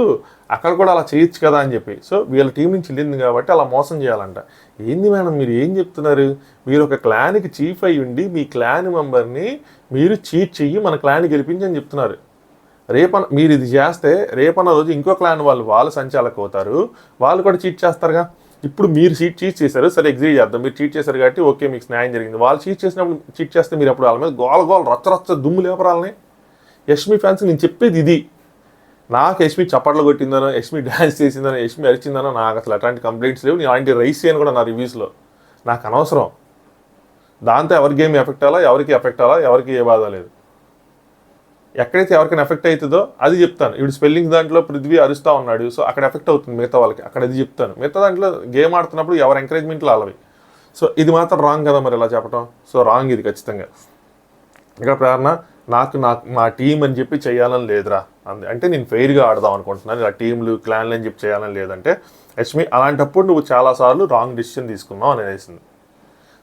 అక్కడ కూడా అలా చేయొచ్చు కదా అని చెప్పి. సో వీళ్ళ టీం నుంచి వెళ్ళింది కాబట్టి అలా మోసం చేయాలంట. ఏంది మేడం మీరు ఏం చెప్తున్నారు? మీరు ఒక క్లాన్కి చీఫ్ అయ్యి ఉండి మీ క్లాన్ మెంబర్ని మీరు చీట్ చెయ్యి మన క్లాన్ని గెలిపించని చెప్తున్నారు. మీరు ఇది చేస్తే రేపన్న రోజు ఇంకో క్లాన్ వాళ్ళు సంచాలకు అవుతారు, వాళ్ళు కూడా చీట్ చేస్తారుగా. ఇప్పుడు మీరు చీట్ చేశారు, సరే ఎగ్జిట్ చేద్దాం, మీరు చీట్ చేశారు కాబట్టి ఓకే మీకు న్యాయం జరిగింది. వాళ్ళు చీట్ చేస్తే మీరు అప్పుడు వాళ్ళ మీద గోల రచ్చ దుమ్ము లేపరాలని. యష్మి ఫ్యాన్స్ నేను చెప్పేది ఇది. నాకు యష్మి చప్పట్లు కొట్టిందనో, యష్మి డ్యాన్స్ చేసిందనో, యష్మి అరిచిందనో నాకు అసలు అట్లాంటి కంప్లైంట్స్ లేవు. నేను అలాంటి రైస్ చేయను కూడా నా రివ్యూస్లో. నాకు అనవసరం. దాంతో ఎవరికి ఏమి ఎఫెక్ట్ అవ్వాలా, ఎవరికి ఎఫెక్ట్ అవ్వాలా, ఎవరికి ఏ బాధ లేదు. ఎక్కడైతే ఎవరికైనా ఎఫెక్ట్ అవుతుందో అది చెప్తాను. ఇప్పుడు స్పెల్లింగ్ దాంట్లో పృథ్వీ అరుస్తూ ఉన్నాడు, సో అక్కడ ఎఫెక్ట్ అవుతుంది మిగతా వాళ్ళకి, అక్కడ అది చెప్తాను. మిగతా దాంట్లో గేమ్ ఆడుతున్నప్పుడు ఎవరు ఎంకరేజ్మెంట్లో వాళ్ళవి. సో ఇది మాత్రం రాంగ్ కదా మరి ఇలా చెప్పడం. సో రాంగ్ ఇది ఖచ్చితంగా. ఇక్కడ ప్రేరణ నాకు మా టీం అని చెప్పి చేయాలని లేదురా అంటే నేను ఫెయిర్గా ఆడదాం అనుకుంటున్నాను, ఇలా టీంలు క్లాన్లు అని చెప్పి చేయాలని లేదంటే యష్మి అలాంటప్పుడు నువ్వు చాలాసార్లు రాంగ్ డిసిషన్ తీసుకున్నావు అని అనేసింది.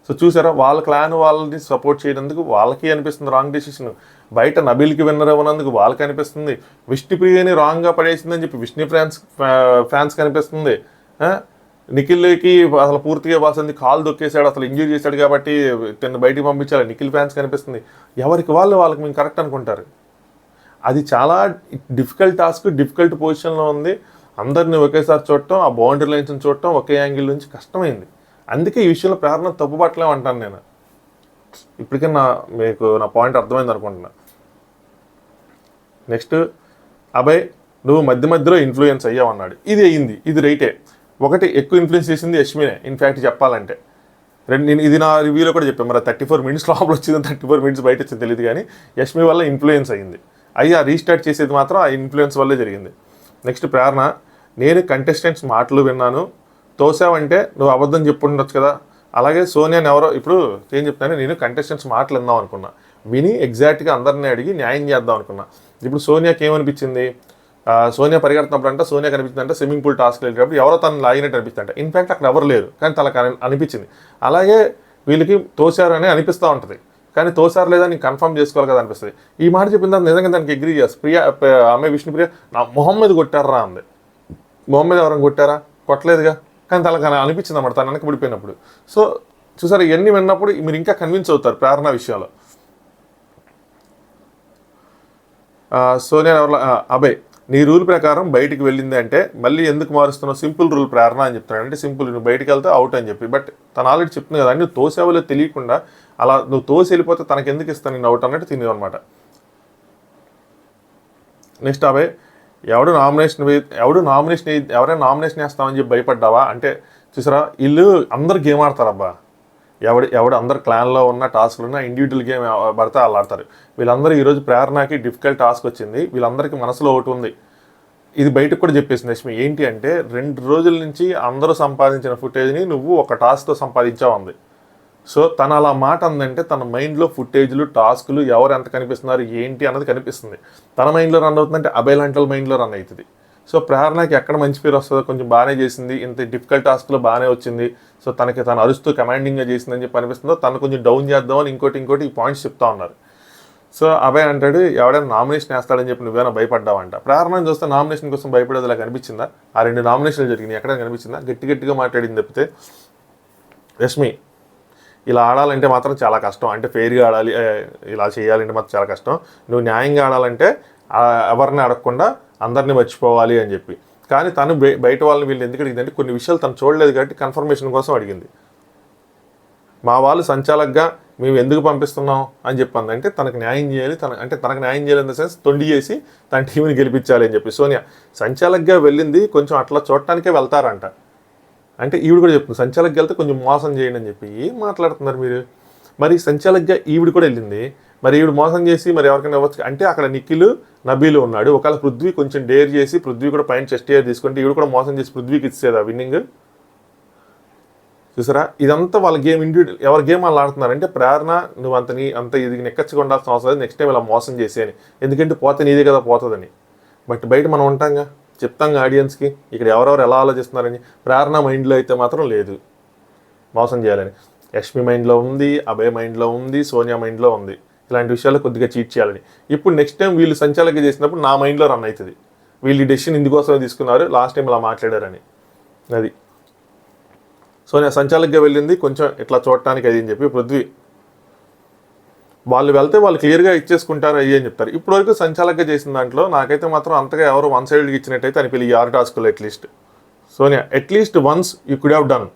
సో చూసారా, వాళ్ళ క్లాన్ వాళ్ళని సపోర్ట్ చేయనందుకు వాళ్ళకి అనిపిస్తుంది రాంగ్ డెసిషన్. బయట నబీల్కి విన్నర్ అవ్వనందుకు వాళ్ళకి అనిపిస్తుంది. విష్ణుప్రియని రాంగ్గా పడేసిందని చెప్పి విష్ణు ఫ్యాన్స్కి అనిపిస్తుంది. నిఖిల్కి అసలు పూర్తిగా ఇవ్వాల్సింది, కాలు దొక్కేశాడు, అసలు ఇంజూరీ చేశాడు కాబట్టి తను బయటికి పంపించాలి నిఖిల్ ఫ్యాన్స్కి అనిపిస్తుంది. ఎవరికి వాళ్ళకి మేము కరెక్ట్ అనుకుంటారు. అది చాలా డిఫికల్ట్ టాస్క్, డిఫికల్ట్ పొజిషన్లో ఉంది. అందరినీ ఒకేసారి చూడటం, ఆ బౌండరీ లైన్స్ని చూడటం ఒకే యాంగిల్ నుంచి కష్టమైంది. అందుకే ఈ విషయంలో ప్రేరణ తప్పుపట్టలేము అంటాను నేను. ఇప్పటికే మీకు నా పాయింట్ అర్థమైంది అనుకుంటున్నా. నెక్స్ట్ అభయ్, నువ్వు మధ్యలో ఇన్ఫ్లుయెన్స్ అయ్యావు అన్నాడు. ఇది అయ్యింది, ఇది రైటే. ఒకటి ఎక్కువ ఇన్ఫ్లుయెన్స్ చేసింది యష్మినే ఇన్ఫ్యాక్ట్ చెప్పాలంటే. నేను ఇది నా రివ్యూలో కూడా చెప్పాను. మరి 34 minutes లోపల వచ్చింది, 34 minutes బయట వచ్చింది తెలియదు, కానీ యష్మి వల్ల ఇన్ఫ్లుయెన్స్ అయ్యింది. ఆ రీస్టార్ట్ చేసేది మాత్రం ఆ ఇన్ఫ్లుయెన్స్ వల్లే జరిగింది. నెక్స్ట్ ప్రేరణ, నేను కంటెస్టెంట్స్ మాటలు విన్నాను, తోసావంటే నువ్వు అబద్ధం చెప్పుండొచ్చు కదా. అలాగే సోనియాని ఎవరో ఇప్పుడు ఏం చెప్తాను, నేను కంటెస్టెంట్స్ మాటలు విన్నాం అనుకున్నా, విని ఎగ్జాక్ట్గా అందరినీ అడిగి న్యాయం చేద్దాం అనుకున్నా. ఇప్పుడు సోనియాకి ఏమనిపించింది, సోనియా పరిగెడుతున్నప్పుడు అంటే సోనియా కనిపించింది అంటే స్విమ్మింగ్ పూల్ టాస్క్ వెళ్ళేటప్పుడు ఎవరో తను లాగినట్టు అనిపిస్తుంది. ఇన్ఫ్యాక్ట్ అక్కడ ఎవరు లేరు కానీ తనకు అనిపించింది. అలాగే వీళ్ళకి తోసారు అని అనిపిస్తూ ఉంటుంది, కానీ తోసారు లేదా నీకు కన్ఫర్మ్ చేసుకోవాలి కదా అనిపిస్తుంది. ఈ మాట చెప్పిన తర్వాత నిజంగా దానికి అగ్రీ చేస్తా. ఆమె విష్ణుప్రియ నా మొహం మీద కొట్టారా అంది. మొహం మీద ఎవరైనా కొట్టారా? కొట్టలేదుగా, కానీ తనకు అనిపించింది అన్నమాట తను వెనకబడిపోయినప్పుడు. సో చూసారు, ఇవన్నీ విన్నప్పుడు మీరు ఇంకా కన్విన్స్ అవుతారు ప్రేరణ విషయంలో. సోనియా ఎవరు, అభయ్ నీ రూల్ ప్రకారం బయటికి వెళ్ళింది అంటే మళ్ళీ ఎందుకు మారుస్తున్నావు? సింపుల్ రూల్ ప్రేరణ అని చెప్తున్నాడు. అంటే సింపుల్, నువ్వు బయటికి వెళ్తే అవుట్ అని చెప్పి. బట్ తను ఆల్రెడీ చెప్తుంది కదా, నువ్వు తోసేవలో తెలియకుండా అలా నువ్వు తోసి వెళ్ళిపోతే తనకు ఎందుకు ఇస్తాను నేను అవుట్ అన్నట్టు తినేది అనమాట. నెక్స్ట్ అభయ్, ఎవరైనా నామినేషన్ వేస్తామని చెప్పి భయపడ్డావా అంటే చూసారా, వీళ్ళు అందరు గేమ్ ఆడతారబ్బా. ఎవడు అందరు క్లాన్లో ఉన్న టాస్క్లు ఉన్న ఇండివిజువల్ గేమ్ పడితే వాళ్ళు ఆడతారు. వీళ్ళందరూ ఈరోజు ప్రేరణకి డిఫికల్ట్ టాస్క్ వచ్చింది, వీళ్ళందరికీ మనసులో ఒకటి ఉంది. ఇది బయటకు కూడా చెప్పేసింది యష్మి. ఏంటి అంటే 2 రోజుల నుంచి అందరూ సంపాదించిన ఫుటేజ్ని నువ్వు ఒక టాస్క్తో సంపాదించావు అంది. సో తను అలా మాట అందంటే తన మైండ్లో ఫుటేజ్లు, టాస్కులు, ఎవరు ఎంత కనిపిస్తున్నారు ఏంటి అన్నది కనిపిస్తుంది. తన మైండ్లో రన్ అవుతుందంటే అభయ్ లాంటి మైండ్లో రన్ అవుతుంది. సో ప్రేరణకి ఎక్కడ మంచి పేరు వస్తుందో, కొంచెం బాగానే చేసింది, ఇంత డిఫికల్ట్ టాస్క్లో బాగానే వచ్చింది, సో తను అరుస్తూ కమాండింగ్గా చేసిందని చెప్పి అనిపిస్తుందో తను కొంచెం డౌన్ చేద్దామని ఇంకోటి ఈ పాయింట్స్ చెప్తా ఉన్నారు. సో అభయ్ అంటాడు, ఎవడైనా నామినేషన్ వేస్తాడని చెప్పి నువ్వేమైనా భయపడ్డావంట. ప్రేరణను చూస్తే నామినేషన్ కోసం భయపడేదిలా కనిపించిందా? ఆ 2 నామినేషన్లు జరిగినాయి, ఎక్కడైనా కనిపించిందా? గట్టిగా మాట్లాడింది తప్పితే. యష్మి, ఇలా ఆడాలంటే మాత్రం చాలా కష్టం, అంటే ఫెయిర్గా ఆడాలి, ఇలా చేయాలంటే మాత్రం చాలా కష్టం. నువ్వు న్యాయంగా ఆడాలంటే ఎవరిని అడగకుండా అందరినీ మర్చిపోవాలి అని చెప్పి. కానీ తను బయట వాళ్ళని వీళ్ళు ఎందుకు అడిగింది అంటే కొన్ని విషయాలు తను చూడలేదు కాబట్టి కన్ఫర్మేషన్ కోసం అడిగింది. మా వాళ్ళు సంచాలకుగా మేము ఎందుకు పంపిస్తున్నాం అని చెప్పింది. అంటే తనకు న్యాయం చేయాలి, తనకు న్యాయం చేయాలి ఇన్ ద సెన్స్ తొండి చేసి తన టీంని గెలిపించాలి అని చెప్పి సోనియా సంచాలకుగా వెళ్ళింది కొంచెం అట్లా చూడటానికే వెళ్తారంట. అంటే ఈవిడ కూడా చెప్తుంది సంచాలకుగా వెళ్తే కొంచెం మోసం చేయండి అని చెప్పి. ఏం మాట్లాడుతున్నారు మీరు? మరి సంచాలకుగా ఈవిడ కూడా వెళ్ళింది, మరి ఈవిడ మోసం చేసి మరి ఎవరికైనా ఇవ్వచ్చు అంటే అక్కడ నిఖిల్ నబీలు ఉన్నాడు. ఒకవేళ పృథ్వీ కొంచెం డేర్ చేసి పృథ్వీ కూడా పైన చెస్ట్ ఇయర్ తీసుకుంటే ఈవిడ కూడా మోసం చేసి పృథ్వీకి ఇచ్చేదా విన్నింగ్? చూసారా, ఇదంతా వాళ్ళ గేమ్ ఇండివిజువల్, ఎవరి గేమ్ వాళ్ళు ఆడుతున్నారంటే ప్రేరణ నువ్వు అంత ఇది నెక్కచ్చుగా ఉండాల్సిన అవసరం లేదు, నెక్స్ట్ టైం ఇలా మోసం చేసి అని. ఎందుకంటే పోతే నీదే కదా పోతుందని. బట్ బయట మనం ఉంటాంగా, చెప్తాంగా ఆడియన్స్కి ఇక్కడ ఎవరెవరు ఎలా ఆలోచిస్తున్నారని. ప్రేరణ మైండ్లో అయితే మాత్రం లేదు మోసం చేయాలని, యష్మి మైండ్లో ఉంది, అభయ్ మైండ్లో ఉంది, సోనియా మైండ్లో ఉంది ఇలాంటి విషయాలు కొద్దిగా చీట్ చేయాలని. ఇప్పుడు నెక్స్ట్ టైం వీళ్ళు సంచాలకుగా చేసినప్పుడు నా మైండ్లో రన్ అవుతుంది, వీళ్ళు ఈ డెసిషన్ ఇందుకోసమే తీసుకున్నారు, లాస్ట్ టైం ఇలా మాట్లాడారని. అది సోనియా సంచాలకుగా వెళ్ళింది కొంచెం ఇట్లా చూడటానికి అది అని చెప్పి పృథ్వీ వాళ్ళు వెళ్తే వాళ్ళు క్లియర్గా ఇచ్చేసుకుంటారు అయ్యి అని చెప్తారు. ఇప్పటివరకు సంచాలకుగా చేసిన దాంట్లో నాకైతే మాత్రం అంతగా ఎవరు వన్ సైడ్కి ఇచ్చినట్టయితే అనిపించి ఈ 6 టాస్కులు at least Sonia at least once you could have done.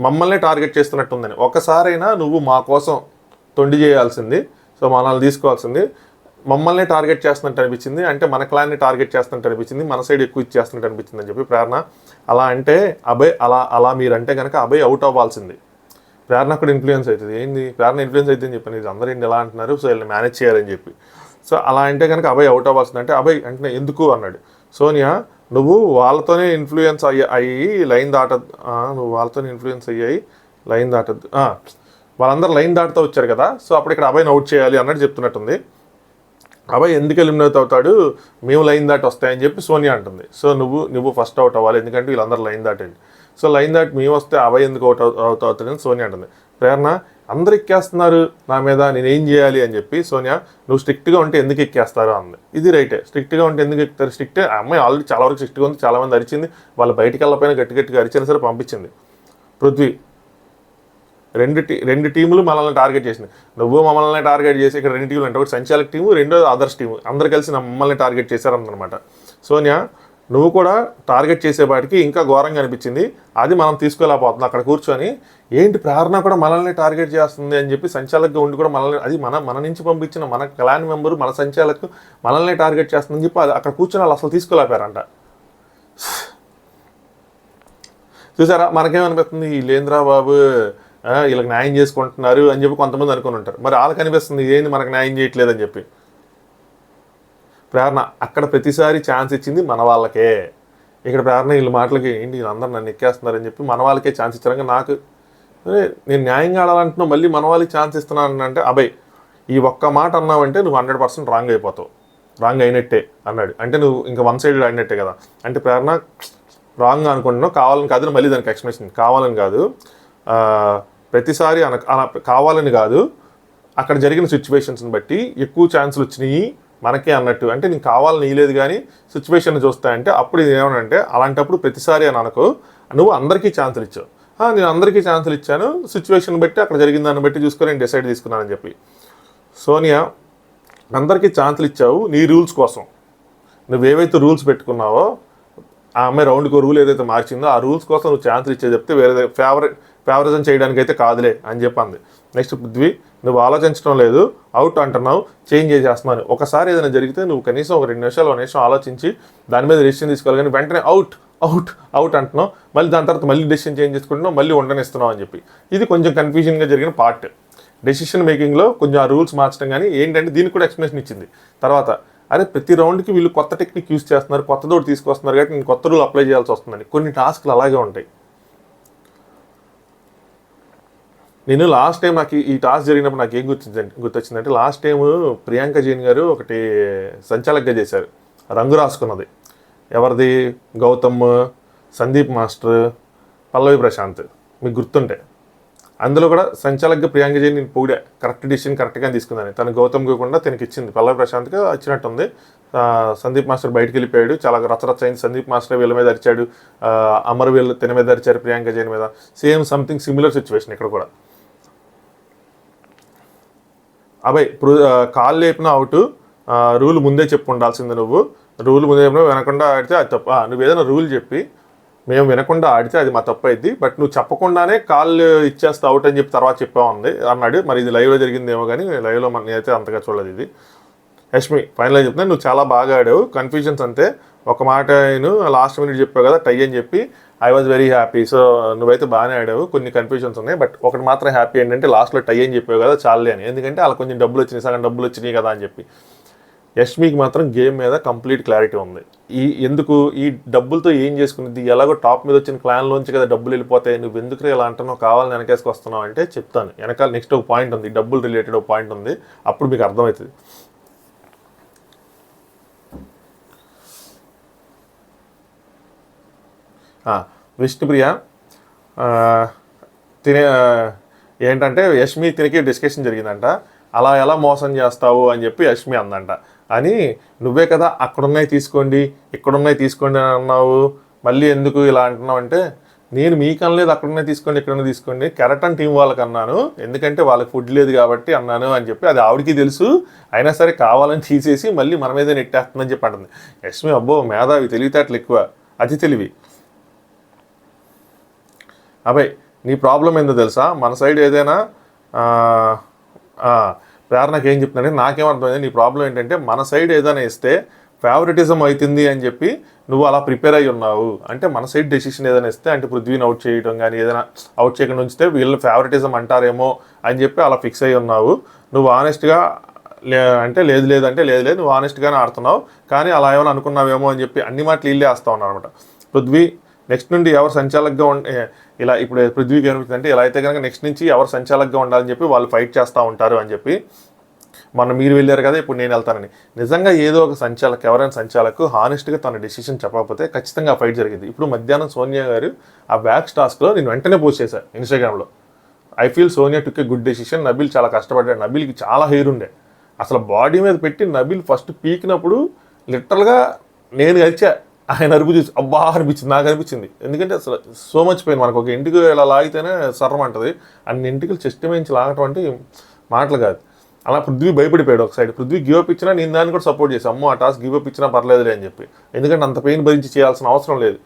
మమ్మల్నే టార్గెట్ చేస్తున్నట్టుందని ఒకసారైనా నువ్వు మా కోసం తొండి చేయాల్సింది, సో మనల్ని తీసుకోవాల్సింది, మమ్మల్ని టార్గెట్ చేస్తున్నట్టు అనిపించింది, అంటే మన క్లాన్ని టార్గెట్ చేస్తున్నట్టు అనిపించింది, మన సైడ్ ఎక్కువ ఇచ్చేస్తున్నట్టు అనిపించింది అని చెప్పి ప్రేరణ. అలా అంటే అభయ్ అలా మీరంటే కనుక అభయ్ అవుట్ అవ్వాల్సింది, ప్రేరణ కూడా ఇన్ఫ్లుయెన్స్ అవుతుంది. ఏంది ప్రేరణ ఇన్ఫ్లుయెన్స్ అవుతుంది అని చెప్పాను, ఇది అందరూ ఏంటి ఎలా అంటున్నారు, సో వీళ్ళని మేనేజ్ చేయాలని చెప్పి. సో అలా అంటే కనుక అభయ్ అవుట్ అవ్వాల్సింది. అంటే అభయ్ అంటే ఎందుకు అన్నాడు. సోనియా నువ్వు వాళ్ళతోనే ఇన్ఫ్లుయెన్స్ అయ్యి లైన్ దాటద్దు, నువ్వు వాళ్ళతోనే ఇన్ఫ్లుయెన్స్ అయ్యాయి లైన్ దాటద్దు, వాళ్ళందరూ లైన్ దాటుతూ వచ్చారు కదా, సో అప్పుడు ఇక్కడ అభయ్ని అవుట్ చేయాలి అన్నట్టు చెప్తున్నట్టుంది. అభయ్ ఎందుకు ఎలిమినేట్ అవుతాడు, మేము లైన్ దాటి వస్తాయని చెప్పి సోనియా అంటుంది. సో నువ్వు ఫస్ట్ అవుట్ అవ్వాలి ఎందుకంటే వీళ్ళందరూ లైన్ దాటండి, సో లైన్ దాటి మేము వస్తే అభయ్ ఎందుకు అవుతాడని సోనియా అంటుంది. ప్రేరణ అందరు ఎక్కేస్తున్నారు నా మీద, నేనేం చేయాలి అని చెప్పి సోనియా నువ్వు స్ట్రిక్ట్గా ఉంటే ఎందుకు ఎక్కేస్తారు అంది. ఇది రైటే, స్ట్రిక్ట్గా ఉంటే ఎందుకు ఎక్కుతారు, స్ట్రిక్టే అమ్మాయి ఆల్రెడీ చాలా వరకు స్ట్రిక్ట్గా ఉంది, చాలామంది అరిచింది, వాళ్ళు బయటికి వెళ్ళకపోయినా గట్టిగా అరిచినా సరే పంపించింది. పృథ్వీ రెండు టీములు మనల్ని టార్గెట్ చేసింది, నువ్వు మమ్మల్ని టార్గెట్ చేసి ఇక్కడ 2 టీములు అంటే ఒకటి సంచాలక టీము, రెండోది అదర్స్ టీము, అందరు కలిసి మమ్మల్ని టార్గెట్ చేశారన్నమాట. సోనియా నువ్వు కూడా టార్గెట్ చేసేపాటికి ఇంకా ఘోరంగా అనిపించింది, అది మనం తీసుకోలేకపోతున్నాం. అక్కడ కూర్చొని ఏంటి ప్రేరణ కూడా మనల్ని టార్గెట్ చేస్తుంది అని చెప్పి సంచాలకుగా ఉండి కూడా మనల్ని, అది మన నుంచి పంపించిన మన క్లాన్ మెంబరు మన సంచాలకు మనల్ని టార్గెట్ చేస్తుందని చెప్పి అది అక్కడ కూర్చొని వాళ్ళు అసలు తీసుకోలేపారంట. చూసారా, మనకేమనిపిస్తుంది వీళ్ళేంద్రా బాబు వీళ్ళకి న్యాయం చేసుకుంటున్నారు అని చెప్పి కొంతమంది అనుకుని ఉంటారు. మరి వాళ్ళకి అనిపిస్తుంది ఏంది మనకు న్యాయం చేయట్లేదు అని చెప్పి. ప్రేరణ అక్కడ ప్రతిసారి ఛాన్స్ ఇచ్చింది మన వాళ్ళకే, ఇక్కడ ప్రేరణ వీళ్ళ మాటలకి ఏంటి వీళ్ళందరూ నన్ను ఎక్కేస్తున్నారని చెప్పి మన వాళ్ళకే ఛాన్స్ ఇచ్చారు. నాకు నేను న్యాయంగా ఆడాలంటున్నావు, మళ్ళీ మన వాళ్ళకి ఛాన్స్ ఇస్తున్నాను అంటే అభయ్ ఈ ఒక్క మాట అన్నావంటే నువ్వు 100% రాంగ్ అయిపోతావు, రాంగ్ అయినట్టే అన్నాడు. అంటే నువ్వు ఇంకా వన్ సైడ్ అయినట్టే కదా. అంటే ప్రేరణ రాంగ్ అనుకుంటున్నావు, కావాలని కాదు, మళ్ళీ దానికి ఎక్స్ప్లెనేషన్ కావాలని కాదు, ప్రతిసారి అలా కావాలని కాదు, అక్కడ జరిగిన సిచ్యువేషన్స్ని బట్టి ఎక్కువ ఛాన్సులు వచ్చినాయి మనకే అన్నట్టు. అంటే నేను కావాలని ఇయలేదు కానీ సిచ్యువేషన్ చూస్తాయంటే అప్పుడు ఏమనంటే అలాంటప్పుడు ప్రతిసారి అని అనుకో, నువ్వు అందరికీ ఛాన్సులు ఇచ్చావు, నేను అందరికీ ఛాన్సులు ఇచ్చాను, సిచ్యువేషన్ బట్టి అక్కడ జరిగిన దాన్ని బట్టి చూసుకొని నేను డిసైడ్ తీసుకున్నానని చెప్పి. సోనియా అందరికీ ఛాన్సులు ఇచ్చావు నీ రూల్స్ కోసం, నువ్వేవైతే రూల్స్ పెట్టుకున్నావో ఆ అమ్మాయి రౌండ్కి రూల్ ఏదైతే మార్చిందో ఆ రూల్స్ కోసం నువ్వు ఛాన్సులు ఇచ్చే చెప్తే వేరే ఫేవరిజం చేయడానికి అయితే కాదులే అని చెప్పింది. నెక్స్ట్ పృథ్వీ నువ్వు ఆలోచించడం లేదు, అవుట్ అంటున్నావు, చేంజ్ చేసేస్తున్నాను. ఒకసారి ఏదైనా జరిగితే నువ్వు కనీసం ఒక 2 నిమిషాలు 1 నిమిషం ఆలోచించి దాని మీద డెసిషన్ తీసుకోవాలి, కానీ వెంటనే అవుట్ అంటున్నావు, మళ్ళీ దాని తర్వాత మళ్ళీ డెసిషన్ చేంజ్ చేసుకుంటున్నావు, మళ్ళీ ఉండనిస్తున్నావు అని చెప్పి. ఇది కొంచెం కన్ఫ్యూజన్గా జరిగిన పార్ట్ డెసిషన్ మేకింగ్లో, కొంచెం ఆ రూల్స్ మార్చడం. కానీ ఏంటంటే దీనికి కూడా ఎక్స్ప్లెనేషన్ ఇచ్చింది తర్వాత, అరే ప్రతి రౌండ్కి వీళ్ళు కొత్త టెక్నిక్ యూస్ చేస్తున్నారు, కొత్త దోడు తీసుకొస్తున్నారు కాబట్టి నేను కొత్త రూల్ అప్లై చేయాల్సి వస్తుందని. కొన్ని టాస్క్లు అలాగే ఉంటాయి. నేను లాస్ట్ టైం నాకు ఈ టాస్క్ జరిగినప్పుడు నాకు ఏం గుర్తొచ్చిందంటే లాస్ట్ టైం ప్రియాంక జైన్ గారు ఒకటి సంచాలకుగా చేశారు, రంగు రాసుకున్నది. ఎవరిది? గౌతమ్, సందీప్ మాస్టర్, పల్లవి ప్రశాంత్, మీకు గుర్తుంటే. అందులో కూడా సంచాలకుగా ప్రియాంక జైన్ నేను పొగిడా, కరెక్ట్ డిసిషన్ కరెక్ట్గా తీసుకుందని. తను గౌతమ్ కాకుండా తనకి ఇచ్చింది, పల్లవి ప్రశాంత్గా ఇచ్చినట్టుంది. సందీప్ మాస్టర్ బయటకు వెళ్ళిపోయాడు, చాలా రచ్చరచ్చ అయింది. సందీప్ మాస్టర్ వీళ్ళ మీద అరిచాడు, అమర్ వీళ్ళు తిన మీద అరిచారు ప్రియాంక జైన్ మీద. సేమ్ సంథింగ్ సిమిలర్ సిచ్యువేషన్ ఇక్కడ కూడా. అబ్బాయి కాళ్ళు లేపిన అవుట్, రూల్ ముందే చెప్పు ఉండాల్సింది, నువ్వు రూల్ ముందే వెనకుండా ఆడితే అది తప్ప. నువ్వు ఏదైనా రూల్ చెప్పి మేము వినకుండా ఆడితే అది మా తప్పు అయింది, బట్ నువ్వు చెప్పకుండానే కాళ్ళు ఇచ్చేస్తా అవుట్ అని చెప్పి తర్వాత చెప్పామంది అన్నాడు. మరి ఇది లైవ్లో జరిగిందేమో కానీ లైవ్లో మన అయితే అంతగా చూడలేదు ఇది. యష్మి ఫైనల్గా చెప్తున్నా, నువ్వు చాలా బాగా ఆడావు, కన్ఫ్యూజన్స్ అంతే, ఒక మాట నేను లాస్ట్ మినిట్ చెప్పావు కదా టై అని చెప్పి, I was very happy. So నువ్వైతే బాగానే ఆడావు, కొన్ని కన్ఫ్యూజన్స్ ఉన్నాయి, బట్ ఒకటి మాత్రం హ్యాపీ ఏంటంటే లాస్ట్లో టై అని చెప్పావు కదా చాలే అని, ఎందుకంటే అలా కొంచెం డబ్బులు వచ్చినాయి, సగం డబ్బులు వచ్చినాయి కదా అని చెప్పి. యష్మికి మాత్రం గేమ్ మీద కంప్లీట్ క్లారిటీ ఉంది. ఎందుకు ఈ డబ్బులతో ఏం చేసుకునేది, ఎలాగో టాప్ మీద వచ్చిన క్లాన్లోంచి కదా డబ్బులు వెళ్ళిపోతాయి, నువ్వు ఎందుకు ఇలా అంటున్నావు, కావాలని వెనకేసుకు వస్తున్నావు అంటే చెప్తాను. వెనకాల నెక్స్ట్ ఒక పాయింట్ ఉంది, డబ్బులు రిలేటెడ్ ఒక పాయింట్ ఉంది, అప్పుడు మీకు అర్థమవుతుంది. విష్ణుప్రియ తినే ఏంటంటే యష్మి తినకి డిస్కషన్ జరిగిందంట, అలా ఎలా మోసం చేస్తావు అని చెప్పి యష్మి అందంట. అని నువ్వే కదా అక్కడున్నాయి తీసుకోండి ఇక్కడున్నాయి తీసుకోండి అని అన్నావు, మళ్ళీ ఎందుకు ఇలా అంటున్నావు అంటే, నేను మీకు అనలేదు అక్కడున్నాయి తీసుకోండి ఇక్కడున్నాయి తీసుకోండి, కెరటన్ టీం వాళ్ళకి అన్నాను, ఎందుకంటే వాళ్ళకి ఫుడ్ లేదు కాబట్టి అన్నాను అని చెప్పి, అది ఆవిడకి తెలుసు, అయినా సరే కావాలని తీసేసి మళ్ళీ మన మీద నెట్టేస్తుందని చెప్పి అంటుంది. యష్మి అబ్బో మేధావి, తెలివితేటలు ఎక్కువ, అతి తెలివి. అబ్బాయి నీ ప్రాబ్లం ఏందో తెలుసా, మన సైడ్ ఏదైనా ప్రేరణకి ఏం చెప్తున్నానంటే నాకేమర్థమైంది, నీ ప్రాబ్లం ఏంటంటే మన సైడ్ ఏదైనా ఇస్తే ఫేవరెటిజం అవుతుంది అని చెప్పి నువ్వు అలా ప్రిపేర్ అయ్యి ఉన్నావు. అంటే మన సైడ్ డెసిషన్ ఏదైనా ఇస్తే, అంటే పృథ్వీని అవుట్ చేయడం కానీ ఏదైనా అవుట్ చేయకుండా ఉంచితే వీళ్ళు ఫేవరెటిజం అంటారేమో అని చెప్పి అలా ఫిక్స్ అయ్యి ఉన్నావు. నువ్వు ఆనెస్ట్గా అంటే లేదు అంటే లేదు నువ్వు ఆనెస్ట్గానే ఆడుతున్నావు, కానీ అలా ఏమైనా అనుకున్నావేమో అని చెప్పి అన్ని మాటలు ఇల్లే వేస్తావు ఉన్నారు అనమాట. పృథ్వీ నెక్స్ట్ నుండి ఎవరు సంచాలకుగా ఇలా ఇప్పుడు పృథ్వీకి ఏమవుతుందంటే, ఇలా అయితే కనుక నెక్స్ట్ నుంచి ఎవరు సంచాలకుగా ఉండాలని చెప్పి వాళ్ళు ఫైట్ చేస్తూ ఉంటారు అని చెప్పి, మొన్న మీరు వెళ్ళారు కదా ఇప్పుడు నేను వెళ్తానని. నిజంగా ఏదో ఒక సంచాలకు, ఎవరైనా సంచాలకు హానెస్ట్గా తన డెసిషన్ చెప్పకపోతే ఖచ్చితంగా ఫైట్ జరిగింది. ఇప్పుడు మధ్యాహ్నం సోనియా గారు ఆ బ్యాక్ టాస్క్లో నేను వెంటనే పోస్ట్ చేశాను ఇన్స్టాగ్రామ్లో, I feel Sonia took a good decision, Nabeel చాలా కష్టపడ్డాడు, నబీల్కి చాలా హెయిర్ ఉండే, అసలు బాడీ మీద పెట్టి నబీల్ ఫస్ట్ పీకినప్పుడు లిటరల్గా నేను కలిచా, ఆయన అరుపు చూసి అబ్బా అనిపించింది, నాకు అనిపించింది. ఎందుకంటే అసలు సో మచ్ పెయిన్, మనకు ఒక ఇంటికి ఇలా లాగితేనే సర్రం అంటుంది, అన్ని ఇంటికి చెస్ట్ మించి లాగటం అంటే మాటలు కాదు. అలా పృథ్వీ భయపడిపోయాడు ఒక సైడ్. పృథ్వీ గివ్ అప్ ఇచ్చినా నేను దాన్ని కూడా సపోర్ట్ చేశాను, అమ్మో ఆ టాస్క్ గివ్ అప్ ఇచ్చినా పర్లేదులే అని చెప్పి, ఎందుకంటే అంత పెయిన్ భరించి చేయాల్సిన అవసరం లేదు.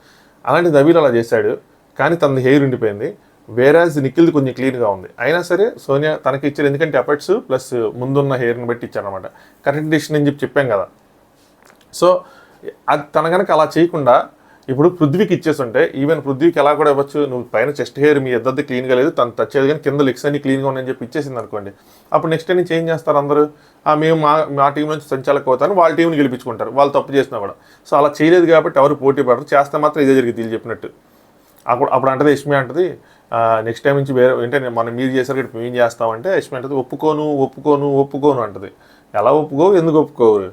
అలాంటి నబీల్ అలా చేశాడు, కానీ తనది హెయిర్ ఉండిపోయింది. వేరాజ్ నిఖిల్ది కొంచెం క్లీన్గా ఉంది, అయినా సరే సోనియా తనకి ఇచ్చారు, ఎందుకంటే ఎఫర్ట్స్ ప్లస్ ముందున్న హెయిర్ని బట్టి ఇచ్చారనమాట. కరెక్ట్ డెసిషన్ అని చెప్పాం కదా. సో అది తన కనుక అలా చేయకుండా ఇప్పుడు పృథ్వీకి ఇచ్చేస్తుంటే, ఈవెన్ పృథ్వీకి ఎలా కూడా ఇవ్వచ్చు, నువ్వు పైన చెస్ట్ హెయిర్ మీ ఇద్దరిది క్లీన్గా లేదు, తను టచ్చేది కానీ కింద లెగ్స్ అన్ని క్లీన్గా ఉన్నాయని చెప్పి ఇచ్చేసింది అనుకోండి, అప్పుడు నెక్స్ట్ టైం చేంజ్ చేస్తారు అందరూ, మేము మా టీం నుంచి సంచాలక అవుతాను, వాళ్ళ టీంని గెలిపించుకుంటారు వాళ్ళు తప్పు చేసినా కూడా. సో అలా చేయలేదు కాబట్టి ఎవరు పోటీ పడరు, చేస్తే మాత్రం ఇదే జరిగింది వీళ్ళు చెప్పినట్టు. అప్పుడు అంటది యష్మి అంటది, నెక్స్ట్ టైం నుంచి వేరే అంటే మనం మీరు చేశారు ఇక్కడ మేము చేస్తామంటే, యష్మి అంటది ఒప్పుకోను అంటది. ఎలా ఒప్పుకోవు, ఎందుకు ఒప్పుకోవు,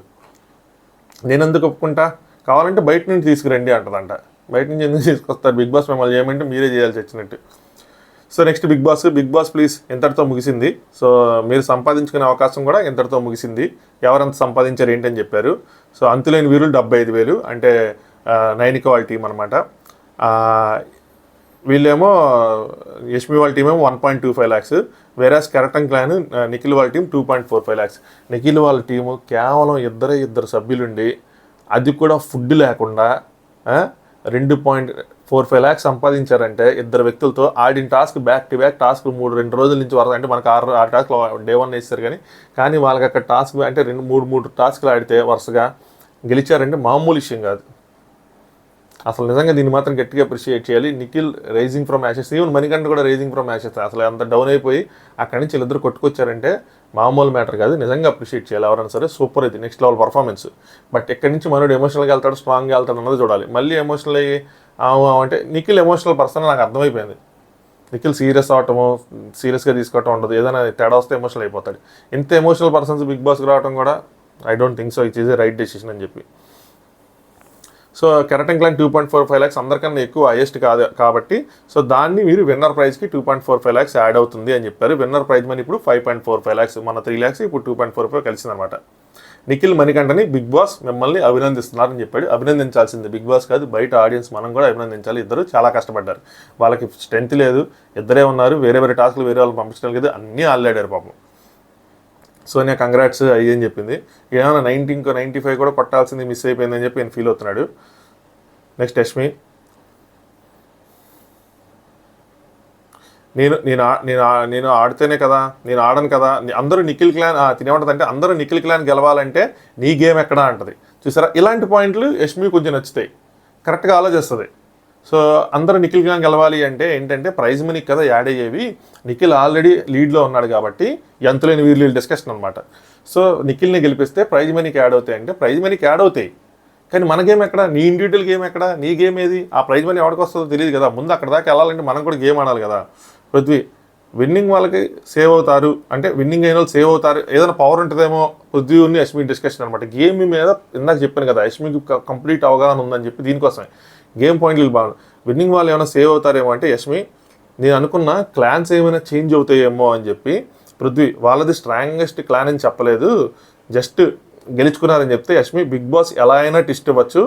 నేను ఎందుకు ఒప్పుకుంటా, కావాలంటే బయట నుంచి తీసుకురండి అంటదంట. బయట నుంచి ఎందుకు తీసుకొస్తారు, బిగ్ బాస్ మిమ్మల్ని చేయమంటే మీరే చేయాల్సి వచ్చినట్టు. So next Bigg Boss please ఇంతటితో ముగిసింది. సో మీరు సంపాదించుకునే అవకాశం కూడా ఇంతటితో ముగిసింది. ఎవరంత సంపాదించారు ఏంటని చెప్పారు. సో అంతులేని వీరులు 75,000, అంటే నైనిక వాళ్ళ టీం అనమాట. వీళ్ళేమో యష్మి వాళ్ళ టీం ఏమో 1.25 lakhs, వేరాస్ కెరటన్ క్లాన్ నిఖిల్ వాళ్ళ టీం 2.45 lakhs. నిఖిల్ వాళ్ళ టీము కేవలం ఇద్దరు సభ్యులుండి, అది కూడా ఫుడ్ లేకుండా 2.45 lakhs సంపాదించారంటే, ఇద్దరు వ్యక్తులతో ఆడిన task back to back task 2 రోజుల నుంచి వరకు, అంటే మనకు 6 టాస్క్లు డే 1 వేస్తారు కానీ వాళ్ళకి అక్కడ టాస్క్ అంటే 3 టాస్క్లు ఆడితే వరుసగా గెలిచారంటే మామూలు విషయం కాదు. అసలు నిజంగా దీన్ని మాత్రం గట్టిగా అప్రిషియేట్ చేయాలి. Nikhil rising from ashes, even Manikanta కూడా రైజింగ్ ఫ్రమ్ యాషెస్, అసలు అంత డౌన్ అయిపోయి అక్కడి నుంచి వీళ్ళిద్దరు కొట్టుకొచ్చారంటే మామూలు మ్యాటర్ కాదు. నిజంగా అప్రిషియేట్ చేయాలి ఎవరైనా సరే, సూపర్ ఇది, నెక్స్ట్ లెవెల్ పర్ఫార్మెన్స్. బట్ ఎక్కడి నుంచి మనోడు ఎమోషనల్గా వెళ్తాడు, స్ట్రాంగ్గా వెళ్తాడు అన్నది చూడాలి. మళ్ళీ ఎమోషనల్ అయ్యి అంటే నిఖిల్ ఎమోషనల్ పర్సన్ నాకు అర్థమైపోయింది. నిఖిల్ సీరియస్ అవటము, సీరియస్గా తీసుకోవటం ఉండదు, ఏదైనా తేడా వస్తే ఎమోషనల్ అయిపోతాడు. ఇంత ఎమోషనల్ పర్సన్స్ బిగ్ బాస్కి రావడం కూడా I don't think so it is a right decision అని చెప్పి. సో కెరటన్ క్లాన్ 2.45 lakhs అందరికన్నా ఎక్కువ హైయెస్ట్ కాదు కాబట్టి, సో దాన్ని మీరు విన్నర్ ప్రైజ్కి 2.45 lakhs యాడ్ అవుతుంది అని చెప్పారు. విన్నర్ ప్రైజ్ మనీ ఇప్పుడు 5.45 lakhs, మన 3 lakhs ఇప్పుడు 2.45 కలిసిందనమాట. నిఖిల్ మణికంఠని బిగ్ బాస్ మిమ్మల్ని అభినందిస్తున్నారని చెప్పాడు. అభినందించాల్సింది బిగ్ బాస్ కాదు, బయట ఆడియన్స్ మనం కూడా అభినందించాలి. ఇద్దరు చాలా కష్టపడ్డారు, వాళ్ళకి స్ట్రెంత్ లేదు, ఇద్దరే ఉన్నారు, వేరే టాస్క్లు వేరే వాళ్ళు పంపించడం లేదు, అన్నీ ఆల్లాడారు పాపం. సోనియా కంగ్రాట్స్ అయ్యి అని చెప్పింది. ఏమైనా 95 కూడా కొట్టాల్సింది మిస్ అయిపోయిందని చెప్పి నేను ఫీల్ అవుతున్నాడు. నెక్స్ట్ యష్మి, నేను నేను ఆ- నేను ఆ- నేను ఆడితేనే కదా, నేను ఆడను కదా, అందరూ నిఖిల్ క్లాన్ తినేమంటుంది అంటే అందరూ నిఖిల్ క్లాన్ గెలవాలంటే నీ గేమ్ ఎక్కడా అంటది. చూసారా, ఇలాంటి పాయింట్లు యష్మి కొంచెం నచ్చుతాయి, కరెక్ట్గా ఆలోచిస్తుంది. సో అందరూ నిఖిల్ క్లాన్ గెలవాలి అంటే ఏంటంటే ప్రైజ్ మనీ కదా యాడ్ అయ్యేవి, నిఖిల్ ఆల్రెడీ లీడ్లో ఉన్నాడు కాబట్టి ఎంతలేని వీళ్ళు డిస్కషన్ అనమాట. సో నిఖిల్ని గెలిపిస్తే ప్రైజ్ మనీకి యాడ్ అవుతాయి అంటే ప్రైజ్ మనీకి యాడ్ అవుతాయి, కానీ మన గేమ్ ఎక్కడ, నీ ఇండివిజువల్ గేమ్ ఎక్కడ, నీ గేమ్ ఏది, ఆ ప్రైజ్ మనీ ఎవరికి వస్తుందో తెలియదు కదా. ముందు అక్కడ దాకా వెళ్ళాలంటే మనం కూడా గేమ్ ఆడాలి కదా. పృథ్వీ విన్నింగ్ వాళ్ళకి సేవ్ అవుతారు అంటే విన్నింగ్ అయిన వాళ్ళు సేవ్ అవుతారు, ఏదైనా పవర్ ఉంటుందేమో పృథ్వీ ఉన్న యష్మి డిస్కషన్ అనమాట. గేమ్ మీద ఇందాక చెప్పాను కదా, యష్మికి కంప్లీట్ అవగాహన ఉందని చెప్పి దీనికోసమే గేమ్ పాయింట్లు బాగా. విన్నింగ్ వాళ్ళు ఏమైనా సేవ్ అవుతారేమో అంటే యష్మి నేను అనుకున్న క్లాన్స్ ఏమైనా చేంజ్ అవుతాయేమో అని చెప్పి పృథ్వీ వాళ్ళది స్ట్రాంగెస్ట్ క్లాన్ అని చెప్పలేదు, జస్ట్ గెలుచుకున్నారని చెప్తే యష్మి బిగ్ బాస్ ఎలా అయినా టిస్ట్ ఇవ్వచ్చు,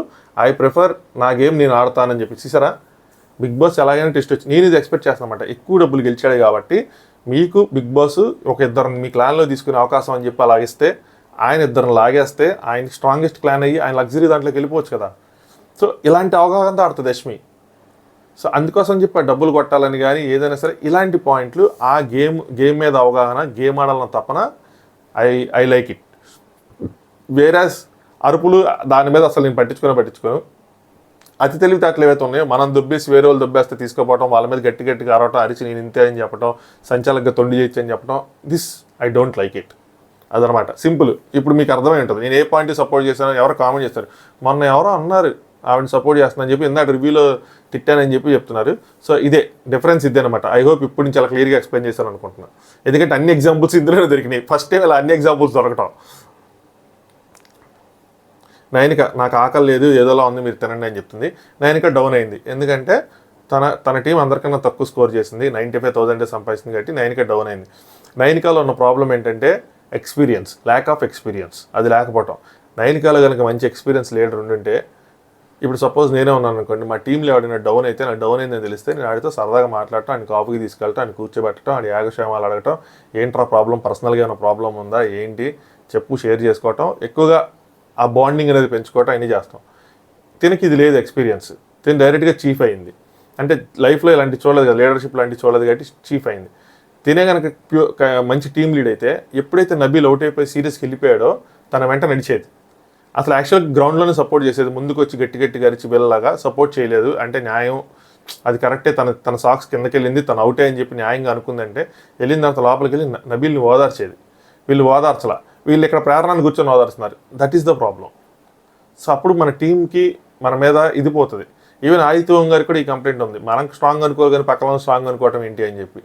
ఐ ప్రిఫర్ నా గేమ్ నేను ఆడతానని చెప్పి. చూసారా, బిగ్ బాస్ ఎలాగైనా టెస్ట్ వచ్చి నేను ఇది ఎక్స్పెక్ట్ చేస్తాను అనమాట. ఎక్కువ డబ్బులు గెలిచాడు కాబట్టి మీకు బిగ్ బాస్ ఒక ఇద్దరిని మీ క్లాన్లో తీసుకునే అవకాశం అని చెప్పి అలా ఇస్తే, ఆయన ఇద్దరిని లాగేస్తే ఆయన స్ట్రాంగెస్ట్ క్లాన్ అయ్యి ఆయన లగ్జరీ దాంట్లోకి వెళ్ళిపోవచ్చు కదా. సో ఇలాంటి అవగాహనతో ఆడుతుంది యష్మి. సో అందుకోసం చెప్పి ఆ డబ్బులు కొట్టాలని కానీ ఏదైనా సరే ఇలాంటి పాయింట్లు ఆ గేమ్ మీద అవగాహన, గేమ్ ఆడాలన్న తపన, ఐ లైక్ ఇట్. వేరాస్ అరుపులు దాని మీద అసలు నేను పట్టించుకోను. అతి తెలివితేటలు ఏవైతే ఉన్నాయో మనం దుబ్బేసి వేరే వాళ్ళు దుబ్బేస్తే తీసుకోపోవటం, వాళ్ళ మీద గట్టిగా అరవటం, అరిచి నేను ఇంతే అని చెప్పడం, సంచాలకుగా తొండి చేయొచ్చు అని చెప్పడం, this I don't like it. అదనమాట సింపుల్. ఇప్పుడు మీకు అర్థమై ఉంటుంది నేను ఏ పాయింట్ సపోర్ట్ చేశానో. ఎవరో కామెంట్ చేస్తారు, మొన్న ఎవరో అన్నారు ఆవిడని సపోర్ట్ చేస్తున్నాను చెప్పి ఇందాక రివ్యూలో తిట్టానని చెప్పి చెప్తున్నారు. సో ఇదే డిఫరెన్స్, ఇదే అనమాట. ఐ హోప్ ఇప్పుడు నుంచి చాలా క్లియర్గా ఎక్స్ప్లెయిన్ చేశాను అనుకుంటున్నాను, ఎందుకంటే అన్ని ఎగ్జాంపుల్స్ ఇందులోనే దొరికినాయి. ఫస్ట్ టైం ఇలా అన్ని ఎగ్జాంపుల్స్ దొరకటం. నైనిక నాకు ఆకలి లేదు ఏదోలా ఉంది మీరు తినండి అని చెప్తుంది. నైనిక డౌన్ అయింది, ఎందుకంటే తన టీం అందరికన్నా తక్కువ స్కోర్ చేసింది, 95,000 సంపాదించింది కాబట్టి నైనిక డౌన్ అయింది. నైనికాలో ఉన్న ప్రాబ్లం ఏంటంటే ఎక్స్పీరియన్స్, ల్యాక్ ఆఫ్ ఎక్స్పీరియన్స్, అది లేకపోవటం. నైనికాలో కనుక మంచి ఎక్స్పీరియన్స్ లీడర్ ఉండుంటే, ఇప్పుడు సపోజ్ నేనే ఉన్నాను అనుకోండి, మా టీంలో ఎవరైనా డౌన్ అయితే నాకు డౌన్ అయిందని తెలిస్తే నేను ఆడితో సరదాగా మాట్లాడటం, ఆయన కాఫీకి తీసుకెళ్ళటం, ఆయన కూర్చోబెట్టడం, ఆయన యాగక్షేమాలు అడగటం, ఏంట్రా ప్రాబ్లం, పర్సనల్గా ఏమైనా ప్రాబ్లం ఉందా ఏంటి చెప్పు, షేర్ చేసుకోవటం, ఎక్కువగా ఆ బాండింగ్ అనేది పెంచుకోవటం అన్నీ చేస్తాం. తినకి ఇది లేదు ఎక్స్పీరియన్స్, తిని డైరెక్ట్గా చీఫ్ అయింది. అంటే లైఫ్లో ఇలాంటి చూడలేదు కదా, లీడర్షిప్ లాంటి చూడలేదు కాబట్టి చీఫ్ అయింది. తినే కనుక మంచి టీం లీడ్ అయితే ఎప్పుడైతే నబీల్ అవుట్ అయిపోయి సీరియస్కి వెళ్ళిపోయాడో తన వెంట నడిచేది. అసలు యాక్చువల్ గ్రౌండ్లోనే సపోర్ట్ చేసేది, ముందుకు వచ్చి గట్టిగా అరిచి వెళ్ళలాగా సపోర్ట్ చేయలేదు. అంటే న్యాయం అది కరెక్టే, తన సాక్స్ కిందకి వెళ్ళింది, తను అవుటే అని చెప్పి న్యాయంగా అనుకుందంటే వెళ్ళిన తర్వాత లోపలికి వెళ్ళి నబీల్ని ఓదార్చేది. వీళ్ళు ఓదార్చలా, వీళ్ళు ఇక్కడ ప్రేరణను కూర్చొని ఓదార్చున్నారు. That is the problem. So అప్పుడు మన టీంకి మన మీద ఇది పోతుంది. ఈవెన్ ఆదిత్యం గారికి కూడా ఈ కంప్లైంట్ ఉంది, మనం స్ట్రాంగ్ అనుకోవాలి కానీ పక్కన స్ట్రాంగ్ అనుకోవటం ఏంటి అని చెప్పి.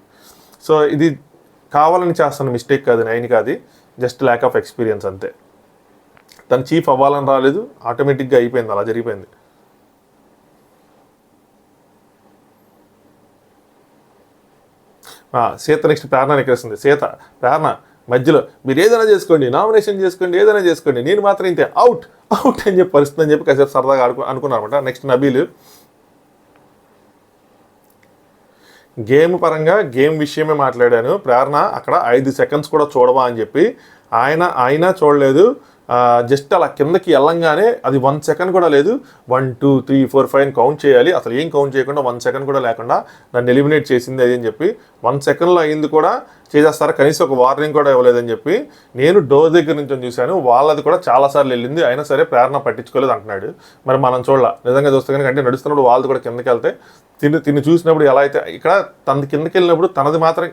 సో ఇది కావాలని చేస్తున్న మిస్టేక్ కాదు నైనిక, అది జస్ట్ ల్యాక్ ఆఫ్ ఎక్స్పీరియన్స్ అంతే. తను చీఫ్ అవ్వాలని రాలేదు, ఆటోమేటిక్గా అయిపోయింది, అలా జరిగిపోయింది. సీత నెక్స్ట్ ప్రేరణ ఎక్కేస్తుంది. ప్రేరణ మధ్యలో మీరు ఏదైనా చేసుకోండి, నామినేషన్ చేసుకోండి, ఏదైనా చేసుకోండి, నేను మాత్రం ఇంతే, అవుట్ అని చెప్పి పరిస్థితి అని చెప్పి కాసేపు సరదాగా అనుకున్నాను అనమాట. నెక్స్ట్ నబీల్ గేమ్ పరంగా గేమ్ విషయమే మాట్లాడాను. ప్రేరణ అక్కడ 5 సెకండ్స్ కూడా చూడవా అని చెప్పి ఆయన చూడలేదు. జస్ట్ అలా కిందకి వెళ్ళంగానే అది 1 సెకండ్ కూడా లేదు, 1 2 3 4 5 కౌంట్ చేయాలి, అసలు ఏం కౌంట్ చేయకుండా 1 సెకండ్ కూడా లేకుండా నన్ను ఎలిమినేట్ చేసింది అది అని చెప్పి 1 సెకండ్లో అయింది కూడా చేసేస్తారు, కనీసం ఒక వార్నింగ్ కూడా ఇవ్వలేదని చెప్పి నేను డోర్ దగ్గర నుంచి చూశాను. వాళ్ళది కూడా చాలాసార్లు వెళ్ళింది, అయినా సరే ప్రేరణ పట్టించుకోలేదు అంటున్నాడు. మరి మనం చూడాల, నిజంగా చూస్తే కనుక అంటే నడుస్తున్నప్పుడు వాళ్ళది కూడా కిందకి వెళ్తే తిని చూసినప్పుడు ఎలా అయితే ఇక్కడ తనది కిందకి వెళ్ళినప్పుడు తనది మాత్రం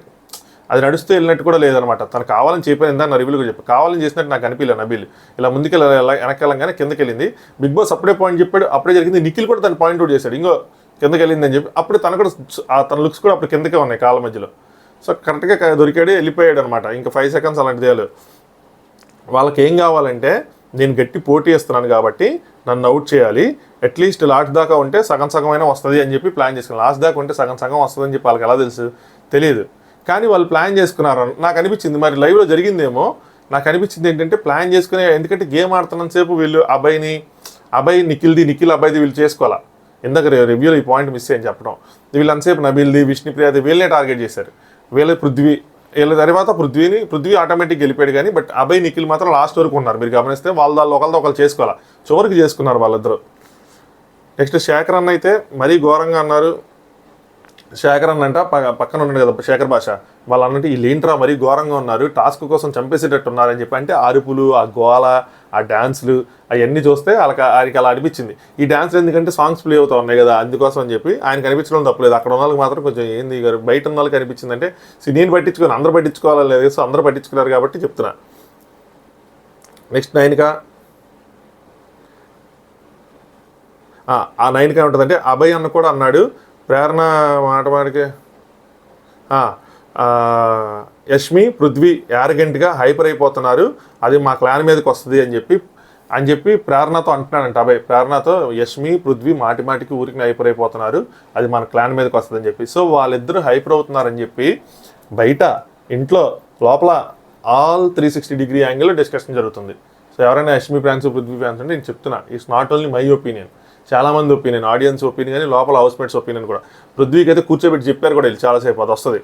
అది నడుస్తూ వెళ్ళినట్టు కూడా లేదనమాట. తను కావాలని చెప్పాను, ఇందా నా రివ్యూలు కూడా చెప్పి కావాలని చేసినట్టు నాకు అనిపించలేదు. నబీల్ ఇలా ముందుకెళ్ళి వెనక్కి వెళ్ళంగానే కిందకి వెళ్ళింది. బిగ్ బాస్ అప్పుడే పాయింట్ చెప్పాడు, అప్పుడే జరిగింది. నిఖిల్ కూడా తను పాయింట్ అవుట్ చేశాడు, ఇంకో కిందకి వెళ్ళింది అని చెప్పి. అప్పుడు తను కూడా తన లుక్స్ కూడా అప్పుడు కిందకే ఉన్నాయి కాళ్ళ మధ్యలో. సో కరెక్ట్గా దొరికాడు, వెళ్ళిపోయాడు అనమాట. ఇంకా 5 సెకండ్స్ అలాంటిది లేదు. వాళ్ళకి ఏం కావాలంటే నేను గట్టి పోటీ ఇస్తున్నాను కాబట్టి నన్ను అవుట్ చేయాలి, అట్లీస్ట్ లాస్ట్ దాకా ఉంటే సగం అయినా వస్తుంది అని చెప్పి ప్లాన్ చేసుకున్నాను. లాస్ట్ దాకా ఉంటే సగం వస్తుంది అని చెప్పి వాళ్ళకి ఎలా తెలుసు, తెలియదు. కానీ వాళ్ళు ప్లాన్ చేసుకున్నారు నాకు అనిపించింది. మరి లైవ్లో జరిగిందేమో నాకు అనిపించింది ఏంటంటే ప్లాన్ చేసుకునే, ఎందుకంటే గేమ్ ఆడుతున్నంతసేపు వీళ్ళు అబ్బాయి నిఖిల్ అబ్బాయిది వీళ్ళు చేసుకోవాలా. ఇందాక రివ్యూలో ఈ పాయింట్ మిస్ అని చెప్పడం, వీళ్ళు అంతసేపు నబీల్ది, విష్ణుప్రియది వీళ్ళనే టార్గెట్ చేశారు. వీళ్ళ తర్వాత పృథ్వీ ఆటోమేటిక్ వెళ్ళిపోయాడు. కానీ బట్ అబ్బాయి నిఖిల్ మాత్రం లాస్ట్ వరకు ఉన్నారు. మీరు గమనిస్తే వాళ్ళతో ఒకళ్ళు చేసుకోవాలా, చివరికి చేసుకున్నారు వాళ్ళిద్దరు. నెక్స్ట్ శేఖర్ అన్న అయితే మరీ ఘోరంగా అన్నారు. శేఖర్ అన్నంట పక్కన ఉన్నాడు కదా శేఖర్ భాష, వాళ్ళు అన్నట్టు వీళ్ళు ఏంట్రా మరీ ఘోరంగా ఉన్నారు, టాస్క్ కోసం చంపేసేటట్టు ఉన్నారని చెప్పి. అంటే ఆ అరుపులు, ఆ గోల, ఆ డ్యాన్స్లు అవన్నీ చూస్తే ఆయనకి అలా అనిపించింది. ఈ డ్యాన్స్లు ఎందుకంటే సాంగ్స్ ప్లే అవుతా ఉన్నాయి కదా, అందుకోసం అని చెప్పి ఆయన కనిపించడం తప్పలేదు. అక్కడ ఉన్న వాళ్ళకి మాత్రం కొంచెం ఏంది బయట ఉన్న వాళ్ళకి అనిపించింది. అంటే నేను పట్టించుకోను, అందరూ పట్టించుకోవాలని లేదు, సో అందరూ పట్టించుకున్నారు కాబట్టి చెప్తున్నా. నెక్స్ట్ నైన్కా ఆ నైన్కా ఉంటుందంటే అభయ్ అన్న కూడా అన్నాడు, ప్రేరణ మాటమాడికి యష్మి పృథ్వీ యారగెంట్గా హైపర్ అయిపోతున్నారు, అది మా క్లాన్ మీదకి వస్తుంది అని చెప్పి ప్రేరణతో అంటున్నాడంట అభయ్. ప్రేరణతో యష్మి పృథ్వీ మాటికి ఊరికి హైపర్ అయిపోతున్నారు, అది మన క్లాన్ మీదకి వస్తుంది అని చెప్పి. సో వాళ్ళిద్దరూ హైపర్ అవుతున్నారని చెప్పి బయట ఇంట్లో లోపల ఆల్ 360 డిగ్రీ యాంగిల్లో డిస్కషన్ జరుగుతుంది. సో ఎవరైనా యష్మి ఫ్యాన్స్ పృథ్వీ ఫ్యాన్స్ అంటే నేను చెప్తున్నా, it's not only my opinion, చాలామంది ఒపీనియన్, ఆడియన్స్ ఒపీనియన్, కానీ లోపల హౌస్మేట్స్ ఒపీనియన్ కూడా. పృథ్వీకి అయితే కూర్చోబెట్టి చెప్పారు కూడా వీళ్ళు చాలాసేపు, అది వస్తుంది.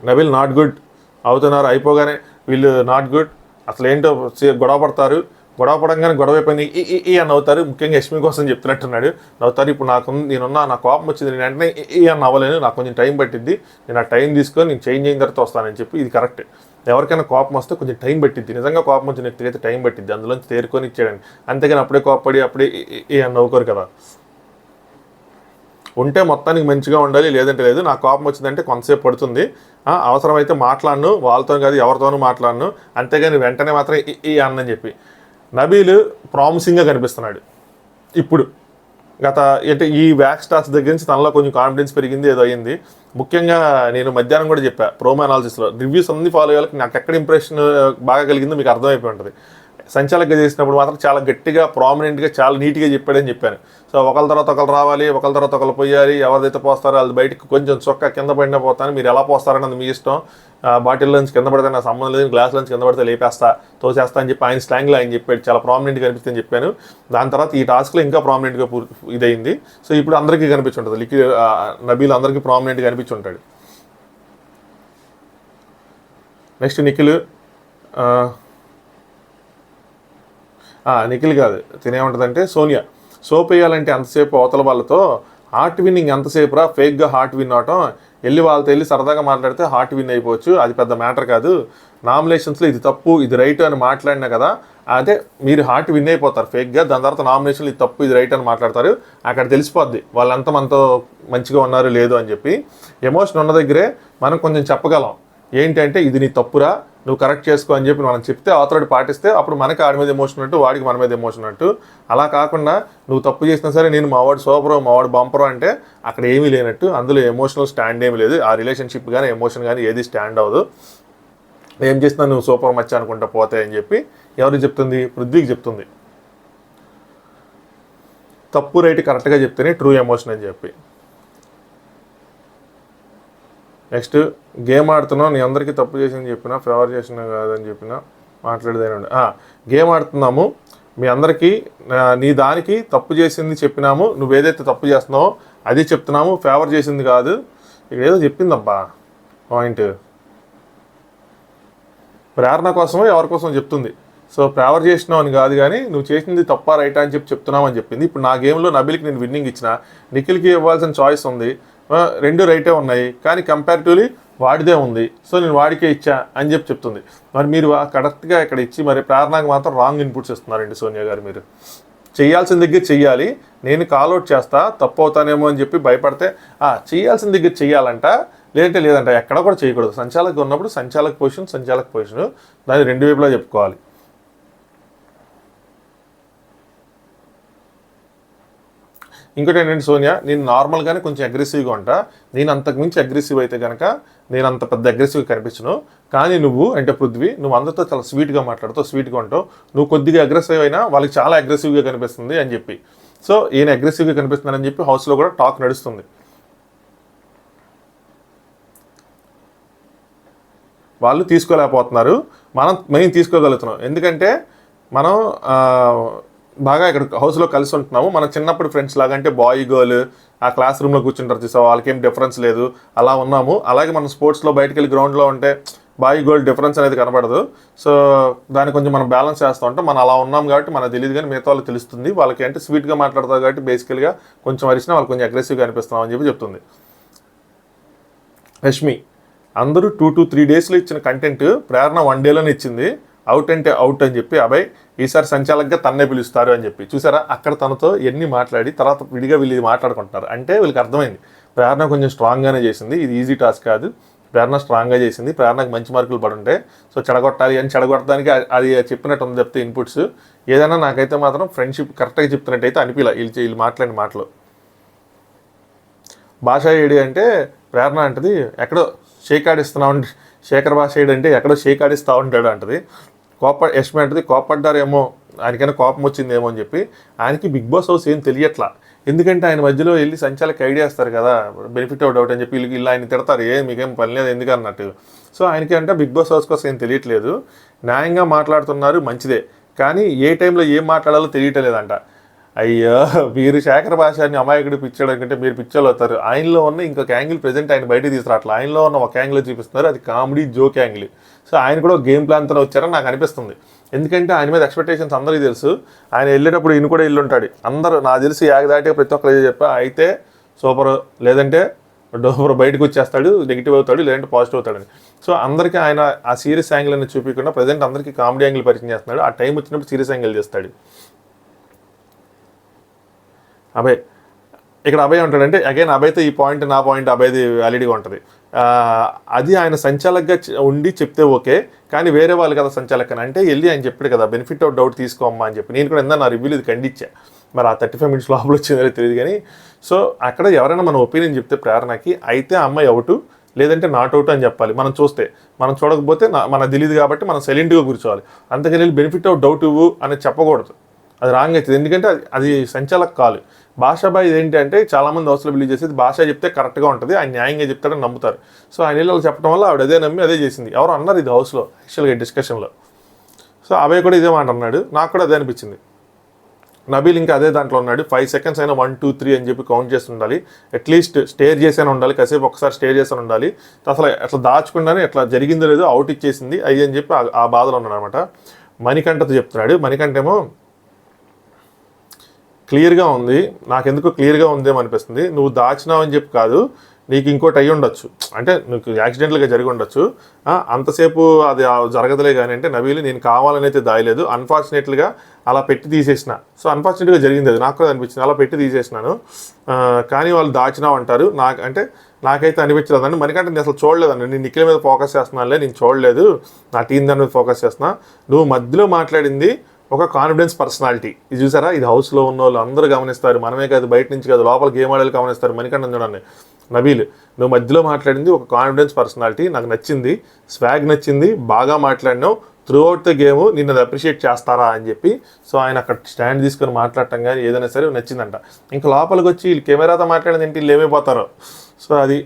నబిల్ నాట్ గుడ్ అవుతున్నారు, అయిపోగానే వీళ్ళు నాట్ గుడ్, అసలు ఏంటో గొడవ పడతారు, గొడవ పడంగానే గొడవ అయిపోయింది ఈ అని అవుతారు. ముఖ్యంగా యష్మి కోసం చెప్తున్నట్టున్నాడు, నవ్వుతారు. ఇప్పుడు నా కోపం వచ్చింది, నేను వెంటనే అని అవ్వలేను, నాకు కొంచెం టైం పట్టిద్ది, నేను ఆ టైం తీసుకొని నేను చేంజ్ అయిన తర్వాత వస్తానని చెప్పి. ఇది కరెక్ట్, ఎవరికైనా కోపం వస్తే కొంచెం టైం పట్టిద్ది, నిజంగా కోపం వచ్చిన వ్యక్తికి అయితే టైం పట్టిద్ది, అందులోంచి తేరుకొని ఇచ్చేయడానికి. అంతేగాని అప్పుడే కోపపడి అప్పుడే అని నవ్వుకోరు కదా. ఉంటే మొత్తానికి మంచిగా ఉండాలి, లేదంటే లేదు. నాకు కోపం వచ్చిందంటే కొంతసేపు పడుతుంది, అవసరమైతే మాట్లాడను, వాళ్ళతో కాదు ఎవరితోనూ మాట్లాడను, అంతేగాని వెంటనే మాత్రం అన్నని చెప్పి. నబీల్ ప్రామిసింగ్గా కనిపిస్తున్నాడు ఇప్పుడు. అంటే ఈ వ్యాక్స్ టాక్స్ దగ్గర నుంచి తనలో కొంచెం కాన్ఫిడెన్స్ పెరిగింది, ఏదో అయింది. ముఖ్యంగా నేను మధ్యాహ్నం కూడా చెప్పా ప్రోమో అనాలిసిస్లో, రివ్యూస్ అన్ని ఫాలో అయ్యాలి, నాకు ఎక్కడ ఇంప్రెషన్ బాగా కలిగిందో మీకు అర్థమైపోయి ఉంటుంది. సంచాలకుగా చేసినప్పుడు మాత్రం చాలా గట్టిగా ప్రామినెంట్గా చాలా నీట్గా చెప్పాడని చెప్పాను. సో ఒకళ్ళ తర్వాత ఒకళ్ళు రావాలి, ఒకళ్ళ తర్వాత ఒకళ్ళు పోయాలి, ఎవరైతే పోస్తారో వాళ్ళు బయటకు కొంచెం చొక్క కింద పడినా పోతాను, మీరు ఎలా పోస్తారని అది మీ ఇష్టం, బాటిల్ నుంచి కింద పడితే నాకు సంబంధం లేదు, గ్లాస్ నుంచి కింద పడితే లేపేస్తా తోసేస్తా అని చెప్పి ఆయన స్లాంగ్లో ఆయన చెప్పాడు, చాలా ప్రామినెంట్గా కనిపిస్తుందని చెప్పాను. దాని తర్వాత ఈ టాస్క్లో ఇంకా ప్రామినెంట్గా ఇదైంది. సో ఇప్పుడు అందరికీ కనిపించుంటుంది, నబీల్ అందరికీ ప్రామినెంట్గా కనిపించుంటాడు. నెక్స్ట్ నిఖిల్ నిఖిల్ కాదు తినేమంటుందంటే సోనియా, సోప్ వేయాలంటే అంతసేపు అవతల వాళ్ళతో హార్ట్ విన్నింగ్ ఎంతసేపు రా, ఫేక్గా హార్ట్ విన్ అవటం, వెళ్ళి వాళ్ళతో వెళ్ళి సరదాగా మాట్లాడితే హార్ట్ విన్ అయిపోవచ్చు, అది పెద్ద మ్యాటర్ కాదు, నామినేషన్స్లో ఇది తప్పు ఇది రైట్ అని మాట్లాడినా కదా, అదే మీరు హార్ట్ విన్ అయిపోతారు ఫేక్గా, దాని తర్వాత నామినేషన్లు ఇది తప్పు ఇది రైట్ అని మాట్లాడతారు, అక్కడ తెలిసిపోద్ది వాళ్ళంతా మనతో మంచిగా ఉన్నారు లేదు అని చెప్పి. ఎమోషన్ ఉన్న దగ్గరే మనం కొంచెం చెప్పగలం, ఏంటంటే ఇది నీ తప్పురా నువ్వు కరెక్ట్ చేసుకో అని చెప్పి మనం చెప్తే అవతలడు పాటిస్తే అప్పుడు మనకి ఆడి మీద ఎమోషన్ ఉన్నట్టు, వాడికి మన మీద ఎమోషన్ ఉన్నట్టు. అలా కాకుండా నువ్వు తప్పు చేసినా సరే నేను మావాడు సూపరు మావాడు బంపరు అంటే అక్కడ ఏమీ లేనట్టు, అందులో ఎమోషనల్ స్టాండ్ ఏమీ లేదు, ఆ రిలేషన్షిప్ కానీ ఎమోషన్ కానీ ఏది స్టాండ్ అవ్వదు. ఏం చేసినా నువ్వు సూపర్ మచ్చ అనుకుంటా పోతాయి అని చెప్పి ఎవరికి చెప్తుంది, పృథ్వీకి చెప్తుంది. తప్పు రైట్ కరెక్ట్గా చెప్తేనే ట్రూ ఎమోషన్ అని చెప్పి. నెక్స్ట్ గేమ్ ఆడుతున్నావు, నీ అందరికీ తప్పు చేసింది చెప్పినా, ఫేవర్ చేసిన కాదని చెప్పినా మాట్లాడేదేనండి. గేమ్ ఆడుతున్నాము, మీ అందరికీ నీ దానికి తప్పు చేసింది చెప్పినాము, నువ్వు ఏదైతే తప్పు చేస్తున్నావో అది చెప్తున్నాము, ఫేవర్ చేసింది కాదు. ఇక్కడ ఏదో చెప్పిందబ్బా పాయింట్, ప్రేరణ కోసమో ఎవరి కోసం చెప్తుంది. సో ఫేవర్ చేసినావు అని కాదు, కానీ నువ్వు చేసింది తప్ప రైటా అని చెప్తున్నావు అని చెప్పింది. ఇప్పుడు నా గేమ్లో నబిల్కి నేను విన్నింగ్ ఇచ్చిన, నిఖిల్కి ఇవ్వాల్సిన చాయిస్ ఉంది, రెండు రైటే ఉన్నాయి, కానీ కంపారిటివ్లీ వాడిదే ఉంది, సో నేను వాడికే ఇచ్చా అని చెప్తుంది. మరి మీరు కరెక్ట్గా ఇక్కడ ఇచ్చి మరి ప్రేరణకు మాత్రం రాంగ్ ఇన్పుట్స్ ఇస్తున్నారండి సోనియా గారు. మీరు చేయాల్సిన దగ్గర చెయ్యాలి, నేను కాల్అవుట్ చేస్తా తప్పు అవుతానేమో అని చెప్పి భయపడితే చేయాల్సిన దగ్గర చెయ్యాలంట, లేదంట ఎక్కడ కూడా చేయకూడదు. సంచాలకు ఉన్నప్పుడు సంచాలక పొజిషన్ దాన్ని రెండు వైపులా చెప్పుకోవాలి. ఇంకోటి ఏంటంటే సోనియా, నేను నార్మల్గానే కొంచెం అగ్రెసివ్గా ఉంటా, నేను అంతకుమించి అగ్రెసివ్ అయితే కనుక నేను అంత పెద్ద అగ్రెసివ్గా కనిపించను, కానీ నువ్వు అంటే పృథ్వీ నువ్వు అందరితో చాలా స్వీట్గా మాట్లాడుతావు, స్వీట్గా ఉంటావు, నువ్వు కొద్దిగా అగ్రెసివ్ అయినా వాళ్ళకి చాలా అగ్రెసివ్గా కనిపిస్తుంది అని చెప్పి. సో ఈయన అగ్రెసివ్గా కనిపిస్తున్నానని చెప్పి హౌస్లో కూడా టాక్ నడుస్తుంది. వాళ్ళు తీసుకోలేకపోతున్నారు, మేము తీసుకోగలుగుతున్నాం, ఎందుకంటే మనం బాగా ఇక్కడ హౌస్లో కలిసి ఉంటున్నాము. మన చిన్నప్పుడు ఫ్రెండ్స్ లాగా, అంటే బాయ్ గర్ల్ ఆ క్లాస్ రూమ్లో కూర్చుంటారు చూసా, వాళ్ళకేం డిఫరెన్స్ లేదు, అలా ఉన్నాము. అలాగే మనం స్పోర్ట్స్లో బయటకు వెళ్ళి గ్రౌండ్లో ఉంటే బాయ్ గర్ల్ డిఫరెన్స్ అనేది కనబడదు. సో దాన్ని కొంచెం మనం బ్యాలెన్స్ చేస్తూ ఉంటాం. మనం అలా ఉన్నాం కాబట్టి మనకు తెలియదు, కానీ మిగతా వాళ్ళకి తెలుస్తుంది. వాళ్ళకి అంటే స్వీట్గా మాట్లాడతారు కాబట్టి బేసికల్గా కొంచెం అరిచినా వాళ్ళు కొంచెం అగ్రెసివ్గా అనిపిస్తున్నాం అని చెప్పి చెప్తుంది. రష్మి అందరూ 2 to 3 డేస్లో ఇచ్చిన కంటెంట్ ప్రేరణ 1 డేలోనే ఇచ్చింది. అవుట్ అంటే అవుట్ అని చెప్పి అభయ్ ఈసారి సంచాలకుగా తన్నే పిలుస్తారు అని చెప్పి చూసారా. అక్కడ తనతో ఎన్ని మాట్లాడి తర్వాత విడిగా వీళ్ళు ఇది మాట్లాడుకుంటున్నారు అంటే వీళ్ళకి అర్థమైంది ప్రేరణ కొంచెం స్ట్రాంగ్గానే చేసింది, ఇది ఈజీ టాస్క్ కాదు, ప్రేరణ స్ట్రాంగ్గా చేసింది, ప్రేరణకు మంచి మార్కులు పడి ఉంటాయి, సో చెడగొట్టాలి అని చెడగొట్టడానికి అది చెప్పినట్టు ఉంది చెప్తే ఇన్పుట్స్. ఏదైనా నాకైతే మాత్రం ఫ్రెండ్షిప్ కరెక్ట్గా చెప్తున్నట్టయితే అనిపిలా వీళ్ళు మాట్లాడిన మాటలు. భాష ఏడి అంటే ప్రేరణ అంటది ఎక్కడో షేక్ ఆడిస్తున్నావు అంటే, శేఖర్ భాష ఏడు అంటే ఎక్కడో షేక్ ఆడిస్తూ ఉంటాడు అంటది. యష్మి అంటది కోపడ్డారేమో ఆయనకైనా కోపం వచ్చిందేమో అని చెప్పి. ఆయనకి బిగ్ బాస్ హౌస్ ఏం తెలియట్లా, ఎందుకంటే ఆయన మధ్యలో వెళ్ళి సంచాలకి ఐడియా ఇస్తారు కదా బెనిఫిట్ ఆఫ్ డౌట్ అని చెప్పి వీళ్ళు ఆయన తిడతారు, మీకేం పని లేదు ఎందుకు అన్నట్టు. సో ఆయనకి అంటే బిగ్ బాస్ హౌస్ కోసం ఏం తెలియట్లేదు, న్యాయంగా మాట్లాడుతున్నారు మంచిదే, కానీ ఏ టైంలో ఏం మాట్లాడాలో తెలియటం లేదంట. అయ్యో మీరు శేఖర్ భాషని అమాయకుడు పిచ్చాడు అనుకుంటే మీరు పిచ్చోళ్ళు అవుతారు. ఆయనలో ఉన్న ఇంకొక యాంగిల్ ప్రెజెంట్ ఆయన బయటకు తీసుకురావట్లేదు, ఆయనలో ఉన్న ఒక యాంగిల్ చూపిస్తున్నారు, అది కామెడీ జోక్ యాంగిల్. సో ఆయన కూడా గేమ్ ప్లాన్తో వచ్చారని నాకు అనిపిస్తుంది, ఎందుకంటే ఆయన మీద ఎక్స్పెక్టేషన్స్ అందరికీ తెలుసు. ఆయన వెళ్ళేటప్పుడు ఈయన కూడా వెళ్ళి ఉంటాడు, అందరూ నాకు తెలిసి దాటి ప్రతి ఒక్కరు చెప్పా అయితే సూపర్ లేదంటే డోపర్ బయటకు వచ్చేస్తాడు, నెగిటివ్ అవుతాడు లేదంటే పాజిటివ్ అవుతాడని. సో అందరికీ ఆయన ఆ సీరియస్ యాంగిల్ అనేది చూపించకుండా ప్రజెంట్ అందరికీ కామెడీ యాంగిల్ పరిచయం చేస్తున్నాడు, ఆ టైం వచ్చినప్పుడు సీరియస్ యాంగిల్ చేస్తాడు. అభయ్ ఇక్కడ అభయ్ ఉంటాడంటే అగైన్ అభయ్తో ఈ పాయింట్ నా పాయింట్ అభయ్ది వ్యాలిడ్గా ఉంటుంది. అది ఆయన సంచాలకుగా ఉండి చెప్తే ఓకే, కానీ వేరే వాళ్ళు కదా సంచాలకని అంటే వెళ్ళి ఆయన చెప్పాడు కదా బెనిఫిట్ ఆఫ్ డౌట్ తీసుకోమ్మా అని చెప్పి. నేను కూడా నా రివ్యూలు ఇది ఖండించా, మరి ఆ 35 minutes లోపల వచ్చిందో తెలియదు కానీ. సో అక్కడ ఎవరైనా మన ఒపీనియన్ చెప్తే ప్రేరణకి అయితే అమ్మాయి అవుట్ లేదంటే నాట్ అవుట్ అని చెప్పాలి. మనం చూస్తే మనం చూడకపోతే మనకు తెలియదు కాబట్టి మనం సైలెంట్గా కూర్చోవాలి, అంతకని బెనిఫిట్ ఆఫ్ డౌట్ ఇవ్వు అనేది చెప్పకూడదు, అది రాంగ్ అవుతుంది. ఎందుకంటే అది సంచాలక కాదు. భాషాబాయ్ ఏంటి అంటే చాలామంది హౌస్లో బిలీవ్ చేసేది భాష చెప్తే కరెక్ట్గా ఉంటుంది, ఆయన న్యాయంగా చెప్తాడని నమ్ముతారు. సో ఆయన ఇళ్ళు చెప్పడం వల్ల ఆవిడ అదే నమ్మి అదే చేసింది. ఎవరు అన్నారు ఇది హౌస్లో యాక్చువల్గా డిస్కషన్లో. సో అభయ్ కూడా ఇదే మాట అన్నాడు, నాకు కూడా అదే అనిపించింది. నబీల్ ఇంకా అదే దాంట్లో ఉన్నాడు, 5 seconds అయినా 1 2 3 అని చెప్పి కౌంట్ చేసి ఉండాలి, అట్లీస్ట్ స్టేర్ చేసైనా ఉండాలి, కాసేపు ఒకసారి స్టేర్ చేసాను ఉండాలి, అసలు అట్లా దాచకుండానే ఎట్లా జరిగిందో లేదో అవుట్ ఇచ్చేసింది అయ్యి అని చెప్పి ఆ బాధలో ఉన్నాడు అనమాట. మణికంఠతో చెప్తున్నాడు, మణికంఠ ఏమో క్లియర్గా ఉంది, నాకెందుకు క్లియర్గా ఉందేమో అనిపిస్తుంది, నువ్వు దాచినావు అని చెప్పి కాదు, నీకు ఇంకోటి అయ్యి ఉండొచ్చు, అంటే నీకు యాక్సిడెంట్గా జరిగి ఉండొచ్చు, అంతసేపు అది జరగదులే కానీ అంటే నబీలు నేను కావాలని అయితే దాయలేదు, అన్ఫార్చునేట్గా అలా పెట్టి తీసేసిన. సో అన్ఫార్చునేట్గా జరిగింది, అది నాకు కూడా అనిపించింది, అలా పెట్టి తీసేసినాను, కానీ వాళ్ళు దాచినావు అంటారు నాకైతే అనిపించలేదండి. మనకంటే నేను అసలు చూడలేదండి, నేను నిఖిల్ మీద ఫోకస్ చేస్తున్నానులే, నేను చూడలేదు, నా టీం దాని మీద ఫోకస్ చేస్తున్నా. నువ్వు మధ్యలో మాట్లాడింది ఒక కాన్ఫిడెన్స్ పర్సనాలిటీ, ఇది చూసారా, ఇది హౌస్లో ఉన్న వాళ్ళు అందరూ గమనిస్తారు, మనమే కాదు బయట నుంచి కాదు లోపల గేమ్ ఆడేలు గమనిస్తారు. మణికంఠ చూడండి, నబీల్ నువ్వు మధ్యలో మాట్లాడింది ఒక కాన్ఫిడెన్స్ పర్సనాలిటీ, నాకు నచ్చింది, స్వాగ్ నచ్చింది, బాగా మాట్లాడినావు, త్రూ అవుట్ ద గేమ్ నిన్ను అప్రిషియేట్ చేస్తారా అని చెప్పి. సో ఆయన అక్కడ స్టాండ్ తీసుకొని మాట్లాడటం కానీ ఏదైనా సరే నచ్చిందంట. ఇంకా లోపలికి వచ్చి వీళ్ళు కెమెరాతో మాట్లాడింది ఏంటి వీళ్ళు ఏమైపోతారో. సో అది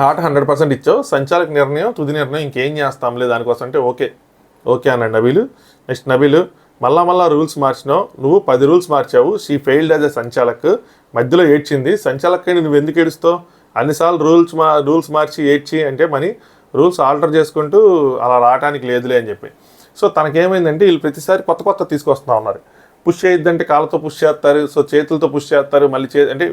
ఆట 100% ఇచ్చావు, సంచాలక నిర్ణయం తుది నిర్ణయం, ఇంకేం చేస్తాంలే దానికోసం అంటే ఓకే అన్నాడు నబీలు. నెక్స్ట్ నబీలు మళ్ళా రూల్స్ మార్చినావు, నువ్వు 10 rules మార్చావు, she failed as a sanchalak, మధ్యలో ఏడ్చింది, సంచాలక్ నువ్వు ఎందుకు ఏడుస్తావు, అన్నిసార్లు రూల్స్ మార్చి ఏడ్చి అంటే రూల్స్ ఆల్టర్ చేసుకుంటూ అలా రావడానికి లేదులే అని చెప్పి. సో తనకేమైందంటే వీళ్ళు ప్రతిసారి కొత్త తీసుకొస్తూ ఉన్నారు, పుష్ చేయొద్దంటే కాళ్ళతో పుష్ చేస్తారు, సో చేతులతో పుష్ చేస్తారు, మళ్ళీ అంటే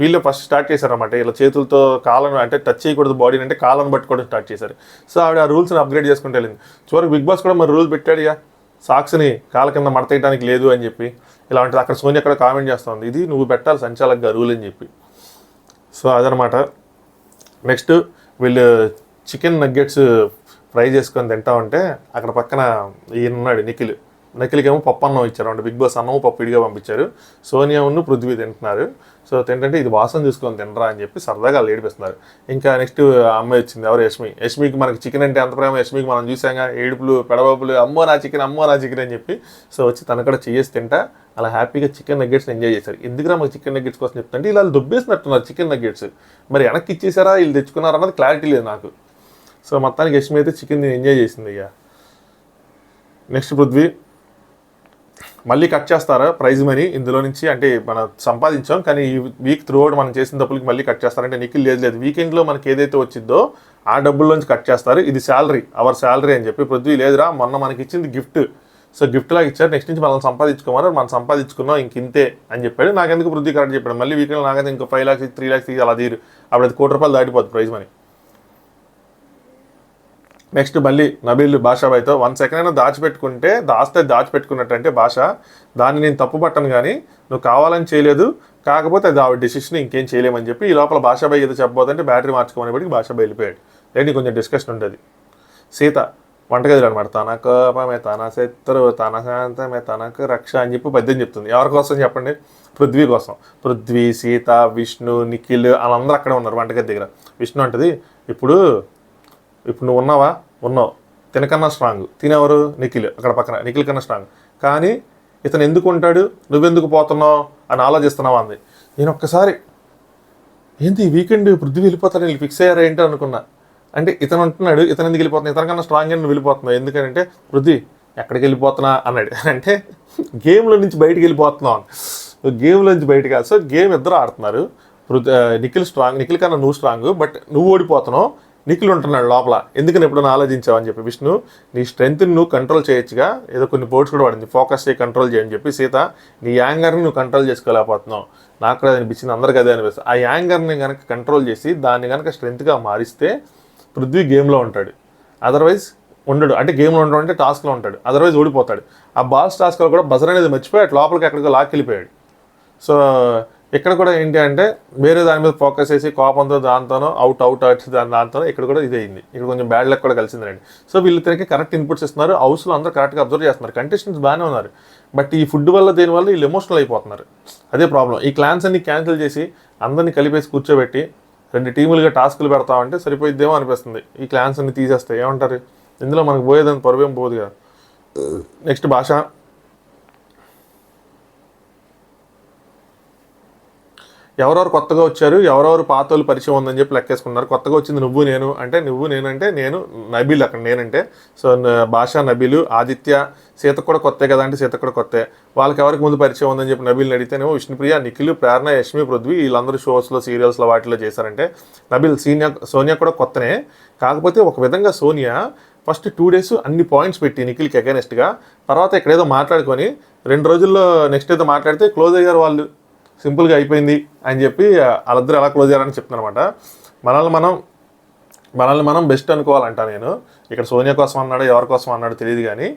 వీళ్ళు ఫస్ట్ స్టార్ట్ చేశారన్నమాట, ఇలా చేతులతో కాళ్ళను అంటే టచ్ చేయకూడదు బాడీని అంటే కాళ్ళను పట్టుకోవడం స్టార్ట్ చేశారు. సో ఆవిడ ఆ రూల్స్ని అప్గ్రేడ్ చేసుకుంటూ వెళ్ళింది. చివరికి బిగ్ బాస్ కూడా మరి రూల్ పెట్టాడు ఇక సాక్స్ని కాళ్ళ కింద మడతేయడానికి లేదు అని చెప్పి. ఇలా ఉంటుంది అక్కడ సోనియా అక్కడ కామెంట్ చేస్తుంది, ఇది నువ్వు పెట్టాలి సంచాలకుగా రూల్ అని చెప్పి. సో అదనమాట. నెక్స్ట్ వీళ్ళు చికెన్ నగ్గెట్స్ ఫ్రై చేసుకొని తింటా ఉంటే అక్కడ పక్కన ఈయన ఉన్నాడు నిఖిల్కేమో పప్పు అన్నం ఇచ్చారు అంటే బిగ్ బాస్ అన్నం పప్పు ఇడిగా పంపించారు. సోనియా ఉన్న పృథ్వీ తింటున్నారు. సో తింటే ఇది వాసన చూసుకొని తినరా అని చెప్పి సరదాగా వాళ్ళు ఏడిపిస్తున్నారు. ఇంకా నెక్స్ట్ అమ్మాయి వచ్చింది, ఎవరు యష్మికి మనకి చికెన్ అంటే ఎంత ప్రేమ, యష్మికి మనం చూసాగా ఏడుపులు పెడబాపులు అమ్మో నా చికెన్ అని చెప్పి. సో వచ్చి తన కూడా చేసి తింటా అలా హ్యాపీగా చికెన్ నగ్గెట్స్ ఎంజాయ్ చేశారు. ఎందుకురా మాకు చికెన్ నగ్గెట్స్ కోసం చెప్తుంటే ఇలా దుబ్బేసినట్టున్నారు చికెన్ నగ్గెట్స్, మరి వెనక్కి ఇచ్చేసారా వీళ్ళు తెచ్చుకున్నారు అన్నది క్లారిటీ లేదు నాకు. సో మొత్తానికి యష్మి అయితే చికెన్ ఎంజాయ్ చేసింది. ఇక నెక్స్ట్ పృథ్వీ మళ్ళీ కట్ చేస్తారా ప్రైజ్ మనీ ఇందులో నుంచి, అంటే మనం సంపాదించాం కానీ ఈ వీక్ త్రూ అవుట్ మనం చేసిన డబ్బులకి మళ్ళీ కట్ చేస్తారంటే నిఖిల్ లేదు వీకెండ్లో మనకి ఏదైతే వచ్చిందో ఆ డబ్బుల్లోంచి కట్ చేస్తారు, ఇది శాలరీ అవర్ శాలరీ అని చెప్పి. పృథ్వీ లేదురా మొన్న మనకి ఇచ్చింది గిఫ్ట్, సో గిఫ్ట్లా ఇచ్చారు, నెక్స్ట్ నుంచి మనం సంపాదించుకోమని మనం సంపాదించుకున్నాం ఇంతే అని చెప్పాడు. నాకెందుకు పృథ్వీ కరెక్ట్ చెప్పాడు, మళ్ళీ వీకెండ్లో నాకైతే ఇంకో 5 lakhs 3 lakhs అలా తీరు, అప్పుడు అది ₹1 కోటి దాటిపోతుంది ప్రైజ్ మనీ. నెక్స్ట్ మళ్ళీ నబీల్ బాషాబాయ్తో 1 సెకండ్ అయినా దాచిపెట్టుకున్నట్టు అంటే భాష, దాన్ని నేను తప్పు పట్టను కానీ నువ్వు కావాలని చేయలేదు, కాకపోతే అది ఆవిడ డెసిషన్, ఇంకేం చేయలేమని చెప్పి ఈ లోపల బాషాబాయ్ ఏదో చెప్పబోతుంటే బ్యాటరీ మార్చుకోమనేప్పటికి బాషాబాయ్ వెళ్ళిపోయాడు. ఏంటి కొంచెం డిస్కషన్ ఉంటుంది. సీత వంటగదిలో అనమాట, తన కోపమే తన శత్రు తన శాంతమే తనకు రక్ష అని చెప్పి పద్యం చెప్తుంది. ఎవరి కోసం చెప్పండి? పృథ్వీ కోసం. పృథ్వీ, సీత, విష్ణు, నిఖిల్ వాళ్ళందరూ అక్కడే ఉన్నారు వంటగది దగ్గర. విష్ణు అంటది, ఇప్పుడు నువ్వు ఉన్నావు, తినకన్నా స్ట్రాంగ్, తినెవరు? నిఖిల్ అక్కడ పక్కన, నిఖిల్ కన్నా స్ట్రాంగ్, కానీ ఇతను ఎందుకు ఉంటాడు, నువ్వెందుకు పోతున్నావు అని ఆలోచిస్తున్నావా అంది. నేను ఒక్కసారి ఏంటి వీకెండ్ పృథ్వీ వెళ్ళిపోతాడు వీళ్ళు ఫిక్స్ అయ్యారా ఏంటి అనుకున్నా. అంటే ఇతను అంటున్నాడు ఇతను ఎందుకు వెళ్ళిపోతున్నా, ఇతనికన్నా స్ట్రాంగ్ అని నువ్వు వెళ్ళిపోతున్నావు ఎందుకంటే పృథ్వీ ఎక్కడికి వెళ్ళిపోతున్నా అన్నాడు. అంటే గేమ్లో నుంచి బయటికి వెళ్ళిపోతున్నావు, గేమ్లో నుంచి బయట కాదు. సో గేమ్ ఇద్దరు ఆడుతున్నారు, నిఖిల్ కన్నా నువ్వు స్ట్రాంగ్, బట్ నువ్వు ఓడిపోతున్నావు, నిఖిల్ ఉంటున్నాడు లోపల, ఎందుకని ఎప్పుడైనా ఆలోచించావు అని చెప్పి. విష్ణు నీ స్ట్రెంగ్త్ని నువ్వు కంట్రోల్ చేయొచ్చుగా, ఏదో కొన్ని బోర్డ్స్ కూడా పడింది, ఫోకస్ చేయి కంట్రోల్ చేయని చెప్పి. సీత నీ యాంగర్ని నువ్వు కంట్రోల్ చేసుకోలేకపోతున్నావు, నాకు కూడా అనిపించింది, అందరికీ అదే అనిపిస్తుంది. ఆ యాంగర్ని కనుక కంట్రోల్ చేసి దాన్ని కనుక స్ట్రెంగ్త్గా మారిస్తే పృథ్వీ గేమ్లో ఉంటాడు, అదర్వైజ్ ఉండడు. అంటే గేమ్లో ఉండడం అంటే టాస్క్లో ఉంటాడు, అదర్వైజ్ ఓడిపోతాడు. ఆ బాల్స్ టాస్క్లో కూడా బజర్ అనేది మర్చిపోయాడు, లోపలికి ఎక్కడికో లాక్కెళ్ళిపోయాడు. సో ఇక్కడ కూడా ఏంటి అంటే వేరే దాని మీద ఫోకస్ చేసి కోపంతో దాంతోనో అవుట్ దాంతోనో ఇక్కడ కూడా ఇది అయింది. ఇక్కడ కొంచెం బ్యాడ్ లక్ కూడా కలిసిందండి. సో వీళ్ళిద్దరికి కరెక్ట్ ఇన్పుట్స్ ఇస్తున్నారు, హౌస్లో అందరూ కరెక్ట్గా అబ్జర్వ్ చేస్తున్నారు, కంటెస్టెంట్స్ బాగానే ఉన్నారు. బట్ ఈ ఫుడ్ వల్ల దేనివల్ల వీళ్ళు ఎమోషనల్ అయిపోతున్నారు, అదే ప్రాబ్లం. ఈ క్లాన్స్ అన్ని క్యాన్సిల్ చేసి అందరినీ కలిపేసి కూర్చోబెట్టి 2 టీములుగా టాస్కులు పెడతామంటే సరిపోయిద్దేమో అనిపిస్తుంది. ఈ క్లాన్స్ అన్ని తీసేస్తాయి, ఏమంటారు? ఇందులో మనకు పోయేదని పరువేం పోదు కదా. నెక్స్ట్ భాష, ఎవరెవరు కొత్తగా వచ్చారు, ఎవరెవరు పాత వాళ్ళు పరిచయం ఉందని చెప్పి లెక్కేసుకున్నారు. కొత్తగా వచ్చింది నువ్వు నేను అంటే నేను నబీల్ అక్కడ నేనంటే. సో భాష, నబీలు, ఆదిత్య, సీత కూడా కొత్తే కదా అంటే సీత కూడా కొత్తే. వాళ్ళకి ఎవరికి ముందు పరిచయం ఉందని చెప్పి నబీల్ని అడిగితేనేమో విష్ణుప్రియ, నిఖిల్, ప్రేరణ, యష్మి, పృథ్వీ వీళ్ళందరూ షోస్లో, సీరియల్స్లో వాటిలో చేశారంటే. నబీల్ సోనియా కూడా కొత్తనే, కాకపోతే ఒక విధంగా సోనియా ఫస్ట్ 2 days అన్ని పాయింట్స్ పెట్టి నిఖిల్కి అగైనెస్ట్గా, తర్వాత ఇక్కడ ఏదో మాట్లాడుకొని 2 రోజుల్లో నెక్స్ట్ ఏదో మాట్లాడితే క్లోజ్ అయ్యారు వాళ్ళు, సింపుల్గా అయిపోయింది అని చెప్పి వాళ్ళిద్దరు ఎలా క్లోజ్ అయ్యారని చెప్తున్నాను అనమాట. మనల్ని మనం బెస్ట్ అనుకోవాలంట. నేను ఇక్కడ సోనియా కోసం అన్నాడు, ఎవరి కోసం అన్నాడు తెలియదు, కానీ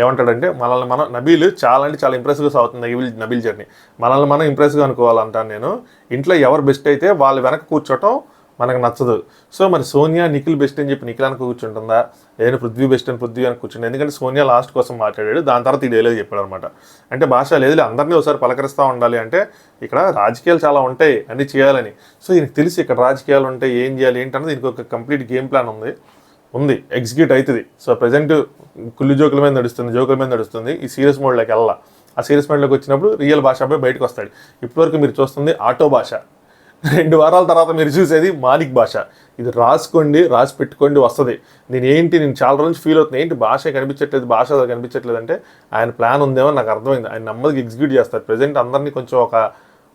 ఏమంటాడంటే మనల్ని మనం నబీల్ చాలా అంటే చాలా ఇంప్రెస్గా సాగుతుంది నబీల్ జర్నీ, మనల్ని మనం ఇంప్రెస్గా అనుకోవాలంటాను నేను. ఇంట్లో ఎవరు బెస్ట్ అయితే వాళ్ళు వెనక కూర్చోవటం మనకు నచ్చదు. సో మరి సోనియా నిఖిల్ బెస్ట్ అని చెప్పి నిఖిల్ అనుకు కూర్చుంటుందా, ఏదైనా పృథ్వీ బెస్ట్ అని పృథ్వీ అని కూర్చుంది, ఎందుకంటే సోనియా లాస్ట్ కోసం మాట్లాడాడు, దాని తర్వాత ఈ డైలాగ్ చెప్పాడు అనమాట. అంటే భాష లేదులే అందరినీ ఒకసారి పలకరిస్తూ ఉండాలి, అంటే ఇక్కడ రాజకీయాలు చాలా ఉంటాయి అన్నీ చేయాలని. సో ఈయనకి తెలిసి ఇక్కడ రాజకీయాలు ఉంటాయి, ఏం చేయాలి ఏంటన్నది దీనికి ఒక కంప్లీట్ గేమ్ ప్లాన్ ఉంది, ఎగ్జిక్యూట్ అవుతుంది. సో ప్రజెంట్ కుళ్ళు జోకుల మీద నడుస్తుంది, ఈ సీరియస్ మోడ్లోకి వెళ్ళాలి. ఆ సీరియస్ మోడ్లోకి వచ్చినప్పుడు రియల్ భాషపై బయటకు వస్తాడు. ఇప్పటివరకు మీరు చూస్తుంది ఆటో భాష, 2 వారాల తర్వాత మీరు చూసేది మాలిక్ భాష. ఇది రాసి పెట్టుకోండి వస్తుంది. నేను చాలా రోజు ఫీల్ అవుతుంది, ఏంటి భాష కనిపించట్లేదు అంటే ఆయన ప్లాన్ ఉందేమో నాకు అర్థమైంది. ఆయన నెమ్మదిగా ఎగ్జిక్యూట్ చేస్తారు. ప్రజెంట్ అందరినీ కొంచెం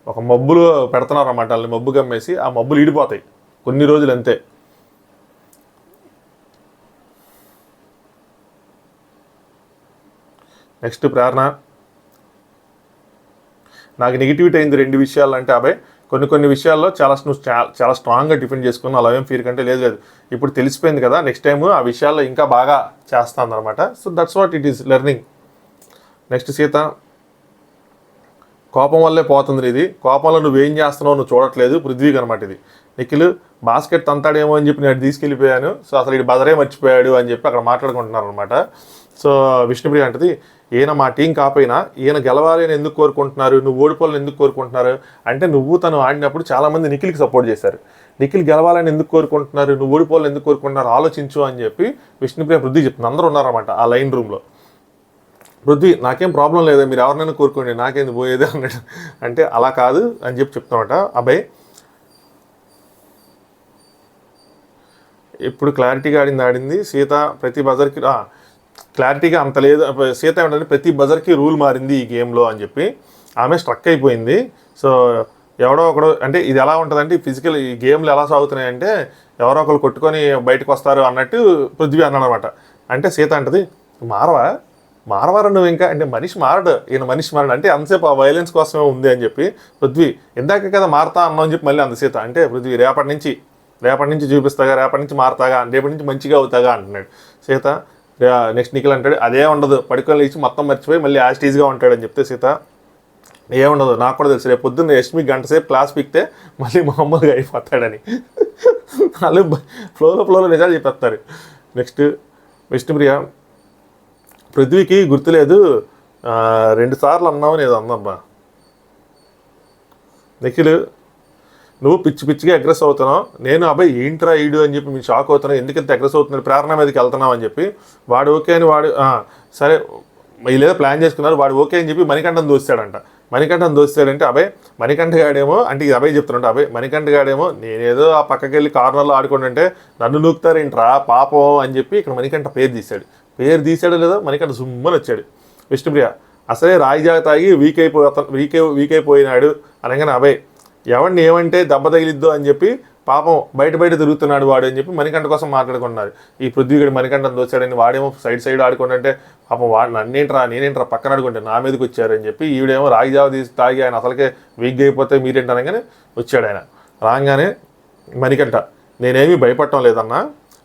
ఒక మబ్బులు పెడుతున్నారు అన్నమాట, వాళ్ళని మబ్బు కమ్మేసి ఆ మబ్బులు ఈడిపోతాయి కొన్ని రోజులు అంతే. నెక్స్ట్ ప్రేరణ, నాకు నెగిటివిటీ అయింది 2 విషయాలు అంటే అబ్బాయి కొన్ని విషయాల్లో చాలా స్ట్రాంగ్గా డిఫెండ్ చేసుకుని అలా ఏం ఫీల్ కంటే లేదు ఇప్పుడు తెలిసిపోయింది కదా, నెక్స్ట్ టైం ఆ విషయాల్లో ఇంకా బాగా చేస్తాను అనమాట. So that's what it is learning. Next Sita, కోపం వల్లే పోతుంది ఇది, కోపంలో నువ్వేం చేస్తున్నావు నువ్వు చూడట్లేదు, పృథ్వీకి అనమాట ఇది. నిఖిల్ బాస్కెట్ తంతాడేమో అని చెప్పి నేను తీసుకెళ్ళిపోయాను, సో అసలు ఇది బజరే మర్చిపోయాడు అని చెప్పి అక్కడ మాట్లాడుకుంటున్నారు అనమాట. సో విష్ణుప్రియ అంటది, ఈయన మా టీం కాపోయినా ఈయన గెలవాలి అని ఎందుకు కోరుకుంటున్నారు, నువ్వు ఓడిపోవాలని ఎందుకు కోరుకుంటున్నారు అంటే, నువ్వు తను ఆడినప్పుడు చాలామంది నిఖిల్కి సపోర్ట్ చేశారు, నిఖిల్ గెలవాలని ఎందుకు కోరుకుంటున్నారు, నువ్వు ఓడిపోవాలని ఎందుకు కోరుకుంటున్నారు ఆలోచించు అని చెప్పి విష్ణుప్రియ పృథ్వీ చెప్తుంది. అందరూ ఉన్నారన్నమాట ఆ లైన్ రూమ్లో. పృథ్వీ నాకేం ప్రాబ్లం లేదా, మీరు ఎవరినైనా కోరుకోండి, నాకేంది పోయేది అన్నాడు. అంటే అలా కాదు అని చెప్పి చెప్తామట. అబ్బాయి ఇప్పుడు క్లారిటీగా ఆడింది సీత, ప్రతి బజర్కి క్లారిటీగా అంత లేదు. సీత ఏమంటే ప్రతి బజర్కి రూల్ మారింది ఈ గేమ్లో అని చెప్పి ఆమె స్ట్రక్ అయిపోయింది. సో ఎవడో ఒకడు అంటే ఇది ఎలా ఉంటుందంటే ఫిజికల్ ఈ గేమ్లు ఎలా సాగుతున్నాయంటే ఎవరో ఒకరు కొట్టుకొని బయటకు వస్తారు అన్నట్టు పృథ్వీ అన్నాడు అనమాట. అంటే సీత అంటది, మారవారు నువ్వు ఇంకా అంటే మనిషి మారడు, ఈయన మనిషి మారడు అంటే అంతసేపు ఆ వైలెన్స్ కోసమే ఉంది అని చెప్పి పృథ్వీ ఇందాక కదా మారతా అన్నావు అని చెప్పి మళ్ళీ అంత సీత అంటే పృథ్వీ రేపటి నుంచి రేపటి నుంచి చూపిస్తాగా, రేపటి నుంచి మారతాగా, రేపటి నుంచి మంచిగా అవుతాగా అంటున్నాడు. సీత నెక్స్ట్ నిఖిల్ అంటాడు అదే ఉండదు, పడుకొని లేచి మొత్తం మర్చిపోయి మళ్ళీ యాస్టీజ్గా ఉంటాడని చెప్తే సీత ఏముండదు నాకు కూడా తెలుసు, రేపు పొద్దున్న యష్మి గంట సేపు క్లాస్ పిక్తే మళ్ళీ మామూలుగా అయిపోతాడని వాళ్ళు ఫ్లోలో నిజాలు చెప్పేస్తారు. నెక్స్ట్ విష్ణుప్రియ పృథ్వీకి గుర్తులేదు 2 సార్లు అన్నావు ఏదో అందమ్మా. నిఖిల్ నువ్వు పిచ్చిగా అగ్రెస్ అవుతున్నావు, నేను అబ్బాయి ఏంట్రా ఈడు అని చెప్పి మీరు షాక్ అవుతున్నావు, ఎందుకంత అగ్రెస్ అవుతున్నారు, ప్రేరణ మీదకి వెళ్తున్నావు అని చెప్పి వాడు ఓకే అని వాడు సరే వీళ్ళేదో ప్లాన్ చేసుకున్నారు, వాడు ఓకే అని చెప్పి మణికంఠను దోస్తాడంట. మణికంఠను దోస్తాడంటే అబ్బాయి మణికంఠ గాడేమో అంటే ఇది అబ్బాయి చెప్తున్నాడు, అబ్బాయి మణికంఠ గాడేమో నేనేదో ఆ పక్కకి వెళ్ళి కార్నర్లో ఆడుకుంటుంటే నన్ను నూకుతారేంట్రా పాపం అని చెప్పి ఇక్కడ మణికంఠ పేరు తీశాడు లేదో మణికంఠ సుమ్మని వచ్చాడు. విష్ణుప్రియ అసలే రాయిజాగ తాగి వీక్ అయిపోయినాడు అనగానే అబ్బాయి ఎవరిని ఏమంటే దెబ్బ తగిలిద్దో అని చెప్పి పాపం బయట తిరుగుతున్నాడు వాడు అని చెప్పి మణికంఠ కోసం మాట్లాడుకున్నారు. ఈ పృథ్వీగడి మణికంఠను దోచాడని వాడేమో సైడ్ ఆడుకుంటుంటే పాపం వాడు నేనేంట్రా పక్కన ఆడుకుంటే నా మీదకి వచ్చారని చెప్పి ఈవిడేమో రాగిజావ తీసి తాగి ఆయన అసలుకే వీక్ అయిపోతే మీరేంటనగానే వచ్చాడు. ఆయన రాగానే మణికంఠ నేనేమీ భయపడటం లేదన్నా,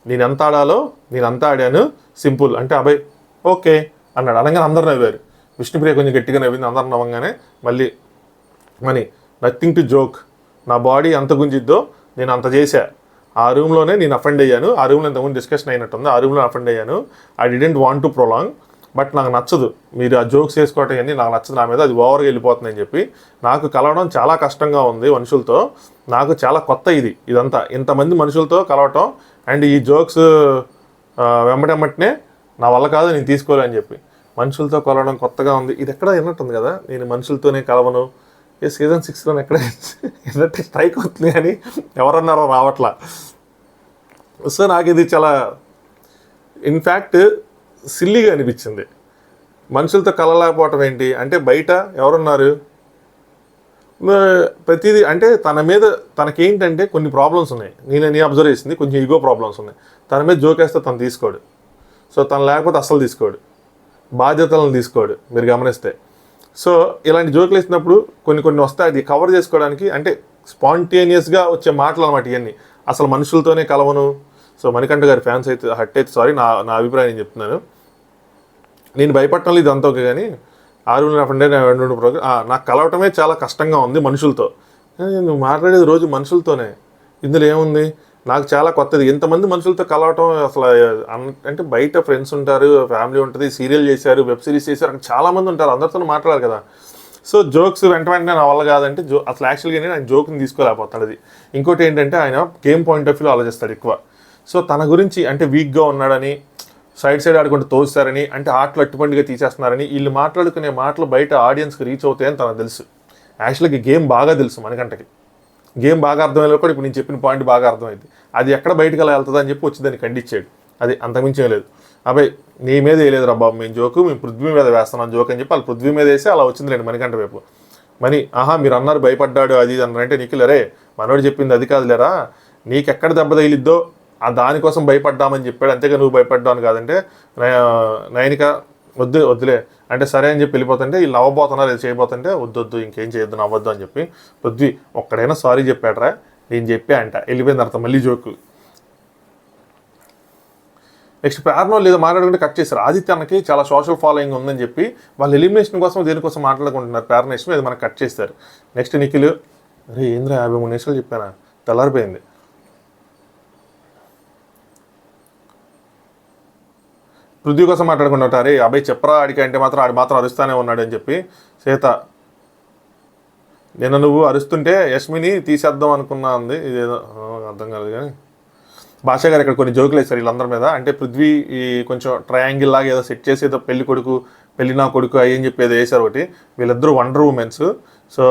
నేనెంత ఆడాలో నేనంతా ఆడాను, సింపుల్ అంటే అబ్బాయి ఓకే అన్నాడు. అనగానే అందరు నవ్వారు. విష్ణుప్రియ కొంచెం గట్టిగా నవ్వింది. అందరు నవ్వగానే మళ్ళీ మనీ నథింగ్ టు జోక్, నా బాడీ ఎంత గుంజిద్దో నేను అంత చేశా, ఆ రూమ్లోనే నేను అఫెండ్ అయ్యాను, ఆ రూమ్లో ఇంతకుముందు డిస్కషన్ అయినట్టుంది, ఆ రూమ్లో అఫెండ్ అయ్యాను, I didn't want to prolong, but నాకు నచ్చదు మీరు ఆ జోక్స్ వేసుకోవటం అన్నీ నాకు నచ్చదు, నా మీద అది ఓవర్గా వెళ్ళిపోతుందని చెప్పి నాకు కలవడం చాలా కష్టంగా ఉంది మనుషులతో, నాకు చాలా కొత్త ఇదంతా ఇంతమంది మనుషులతో కలవటం అండ్ ఈ జోక్స్ వెంబటెమ్మటనే నా వల్ల కాదు, నేను తీసుకోలేని చెప్పి మనుషులతో కలవడం కొత్తగా ఉంది. ఇది ఎక్కడ విన్నట్టుంది కదా, నేను మనుషులతోనే కలవను, సీజన్ 6లో ఎక్కడ ఏంటంటే స్ట్రైక్ అవుతుంది కానీ ఎవరన్నారో రావట్లా. సో నాకు ఇది చాలా ఇన్ఫ్యాక్ట్ సిల్లీగా అనిపించింది. మనుషులతో కలలేకపోవటం ఏంటి అంటే బయట ఎవరున్నారు ప్రతిదీ అంటే తన మీద తనకేంటంటే కొన్ని ప్రాబ్లమ్స్ ఉన్నాయి, నేను అబ్జర్వ్ చేసింది కొంచెం ఈగో ప్రాబ్లమ్స్ ఉన్నాయి. తన మీద జోకేస్తే తను తీసుకోడు, సో తను లేకపోతే అస్సలు తీసుకోడు, బాధ్యతలను తీసుకోడు మీరు గమనిస్తే. సో ఇలాంటి జోకులు వేసినప్పుడు కొన్ని వస్తాయి, అది కవర్ చేసుకోవడానికి అంటే స్పాంటేనియస్గా వచ్చే మాటలు అనమాట ఇవన్నీ. అసలు మనుషులతోనే కలవను. సో మణికంఠ గారి ఫ్యాన్స్ అయితే హట్ అయితే సారీ, నా అభిప్రాయం నేను చెప్తున్నాను. నేను భయపడటం ఇది అంతా ఓకే కానీ 6 ప్రోగ్రామ్ నాకు కలవటమే చాలా కష్టంగా ఉంది మనుషులతో. నువ్వు మాట్లాడేది రోజు మనుషులతోనే, ఇందులో ఏముంది, నాకు చాలా కొత్తది. ఇంతమంది మనుషులతో కలవటం అసలు అంటే బయట ఫ్రెండ్స్ ఉంటారు, ఫ్యామిలీ ఉంటుంది, సీరియల్ చేశారు, వెబ్ సిరీస్ చేశారు, అక్కడ చాలామంది ఉంటారు, అందరితో మాట్లాడాలి కదా. సో జోక్స్ వెంటనే నా వల్ల కాదంటే అసలు యాక్చువల్గా ఆయన జోక్ని తీసుకోలేకపోతాడు. అది ఇంకోటి ఏంటంటే ఆయన గేమ్ పాయింట్ ఆఫ్ వ్యూలో ఆలోచిస్తాడు ఎక్కువ. సో తన గురించి అంటే వీక్గా ఉన్నాడని సైడ్ ఆడుకుంటూ తోస్తారని అంటే ఆటలు అట్టుబండిగా తీసేస్తున్నారని వీళ్ళు మాట్లాడుకునే మాటలు బయట ఆడియన్స్కి రీచ్ అవుతాయని తనకు తెలుసు. యాక్చువల్గా గేమ్ బాగా తెలుసు మణికంఠకి, గేమ్ బాగా అర్థమయ్యే కూడా ఇప్పుడు నేను చెప్పిన పాయింట్ బాగా అర్థమైంది. అది ఎక్కడ బయటకు అలా వెళ్తుంది అని చెప్పి వచ్చి దాన్ని ఖండించాడు. అది అంతమించే లేదు. అబ్బాయి నీ మీద వేయలేదు రా బాబు మేము జోకు, మేము పృథ్వీ మీద వేస్తున్నాం జోక్ అని చెప్పి వాళ్ళు పృథ్వీ మీద వేసి అలా వచ్చింది లేండి మణికంఠ వైపు. మీరు అన్నారు భయపడ్డాడు అది అన్నారంటే నిఖిలరే మనోడు చెప్పింది అది కాదులేరా, నీకెక్కడ దెబ్బ తగిలిద్దో దానికోసం భయపడ్డామని చెప్పాడు, అంతేగా నువ్వు భయపడ్డాను కాదంటే నయనిక వద్దులే అంటే సరే అని చెప్పి వెళ్ళిపోతుంటే వీళ్ళు నవ్వబోతున్నారు, ఇది చేయబోతుంటే వద్దు ఇంకేం చేయొద్దు నవ్వద్దు అని చెప్పి పృథ్వీ ఒక్కడైనా సారీ చెప్పాడరా, నేను చెప్పా అంట వెళ్ళిపోయిన తర్వాత మళ్ళీ జోకు. నెక్స్ట్ ప్రేరణ లేదో మాట్లాడుకుంటే కట్ చేశారు. ఆదిత్యన్నకి చాలా సోషల్ ఫాలోయింగ్ ఉందని చెప్పి వాళ్ళు ఎలిమినేషన్ కోసం దేనికోసం మాట్లాడుకుంటున్నారు ప్రేరణ ఇష్టం, అది మనకు కట్ చేస్తారు. నెక్స్ట్ నిఖిల్ అరే ఏంద్రా 53 నిమిషాలు చెప్పానా తెల్లారిపోయింది. పృథ్వీ కోసం మాట్లాడుకుంటారు, అరే అబ్బాయి చెప్పరా ఆడికి అంటే ఆడి మాత్రం అరుస్తానే ఉన్నాడు అని చెప్పి. సీత నిన్న నువ్వు అరుస్తుంటే యష్మిని తీసేద్దాం అనుకున్నా ఉంది, ఇదేదో అర్థం కాదు కానీ భాషా గారు ఇక్కడ కొన్ని జోకులు వేస్తారు వీళ్ళందరి మీద. అంటే పృథ్వీ ఈ కొంచెం ట్రయాంగిల్ లాగా ఏదో సెట్ చేసి ఏదో పెళ్లి నా కొడుకు అయ్యని చెప్పి ఏదో వేసారు ఒకటి. వీళ్ళిద్దరూ వండర్ ఉమెన్స్, సో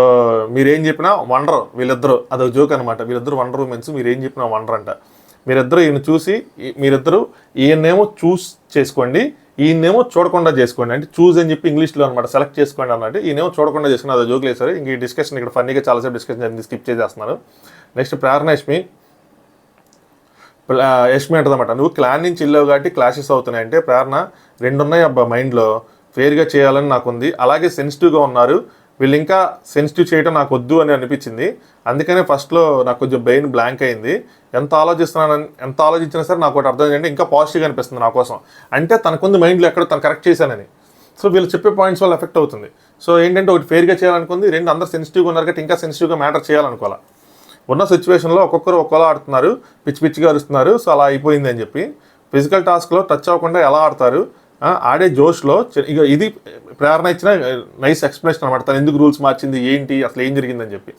మీరేం చెప్పినా వండర్ వీళ్ళిద్దరూ, అదొక జోక్ అనమాట. వీళ్ళిద్దరూ వండర్ ఉమెన్స్, మీరేం చెప్పినా వండర్ అంట. మీరిద్దరూ ఈయన చూసి మీరిద్దరూ ఈయన్నేమో చూస్ చేసుకోండి, ఈయన్నేమో చూడకుండా చేసుకోండి, అంటే చూజ్ అని చెప్పి ఇంగ్లీష్లో అనమాట సెలెక్ట్ చేసుకోండి అన్నట్టు. ఈయనేమో చూడకుండా చేసుకుని అదో జోకులు వేసారు. ఇంక ఈ డిస్కషన్ ఇక్కడ ఫన్నీగా చాలాసేపు డిస్కషన్ జరిగింది, స్కిప్ చేసేస్తున్నారు. నెక్స్ట్ ప్రేరణ యష్మి అంటదన్నమాట, నువ్వు క్లాన్ నుంచి వెళ్ళావు కాబట్టి క్లాషెస్ అవుతున్నాయి అంటే ప్రేరణ 2 ఉన్నాయి అబ్బా మైండ్లో, ఫేర్గా చేయాలని నాకు ఉంది, అలాగే సెన్సిటివ్గా ఉన్నారు, వీళ్ళు ఇంకా సెన్సిటివ్ చేయడం నాకు వద్దు అని అనిపించింది. అందుకనే ఫస్ట్లో నాకు కొంచెం బ్రెయిన్ బ్లాంక్ అయింది. ఎంత ఆలోచించినా సరే నాకు ఒకటి అర్థం ఏంటంటే ఇంకా పాజిటివ్గా అనిపిస్తుంది నా కోసం. అంటే తనకుంది మైండ్లో ఎక్కడో తను కరెక్ట్ చేశానని. సో వీళ్ళు చెప్పే పాయింట్స్ వల్ల ఎఫెక్ట్ అవుతుంది. సో ఏంటంటే ఒకటి ఫెయిర్గా చేయాలనుకుంది, రెండు అందరు సెన్సిటివ్గా ఉన్నారు కాబట్టి ఇంకా సెన్సిటివ్గా మ్యాటర్ చేయాలనుకోవాలి. ఉన్న సిచ్యువేషన్లో ఒక్కొక్కరు ఒక్కోలా ఆడుతున్నారు, పిచ్చిగా అరుస్తున్నారు. సో అలా అయిపోయింది అని చెప్పి ఫిజికల్ టాస్క్లో టచ్ అవ్వకుండా ఎలా ఆడతారు, ఆడే జోష్లో ఇక ఇది ప్రేరణ ఇచ్చిన నైస్ ఎక్స్ప్లెనేషన్ అనమాట. తను ఎందుకు రూల్స్ మార్చింది, ఏంటి అసలు ఏం జరిగిందని చెప్పి.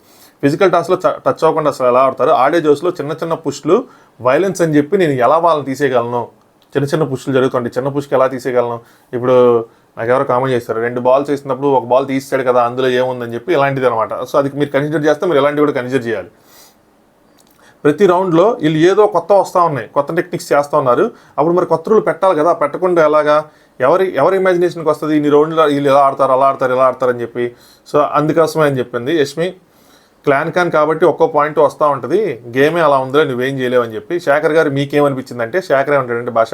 ఫిజికల్ టాస్క్లో టచ్ అవ్వకుండా అసలు ఎలా ఆడతారు, ఆడే జోష్లో చిన్న పుష్లు వైలెన్స్ అని చెప్పి నేను ఎలా వాళ్ళని తీసేయగలను, చిన్న పుష్లు జరుగుతుంటాయి, చిన్న పుష్కి ఎలా తీసేయగలను. ఇప్పుడు నాకు ఎవరో కామెంట్ చేస్తారు, 2 బాల్స్ వేసినప్పుడు ఒక బాల్ తీసాడు కదా అందులో ఏముందని చెప్పి, ఇలాంటిది అనమాట. సో అది మీరు కన్సిడర్ చేస్తే మీరు ఇలాంటివి కూడా కన్సిడర్ చేయాలి. ప్రతి రౌండ్లో వీళ్ళు ఏదో కొత్త వస్తూ ఉన్నాయి, కొత్త టెక్నిక్స్ చేస్తూ ఉన్నారు. అప్పుడు మరి కొత్త రూల్ పెట్టాలి కదా, పెట్టకుండా ఎలాగా, ఎవరి ఇమాజినేషన్కి వస్తుంది ఇన్ని రౌండ్లో వీళ్ళు ఎలా ఆడతారు అలా ఆడతారు అని చెప్పి. సో అందుకోసమే అని చెప్పింది యష్మి. క్లాన్ కాబట్టి ఒక్కో పాయింట్ వస్తూ ఉంటుంది, గేమే అలా ఉందిలే నువ్వేం చేయలేవు అని చెప్పి. శేఖర్ గారు మీకేమనిపించిందంటే, శేఖర్ ఏమంటాడంటే, భాష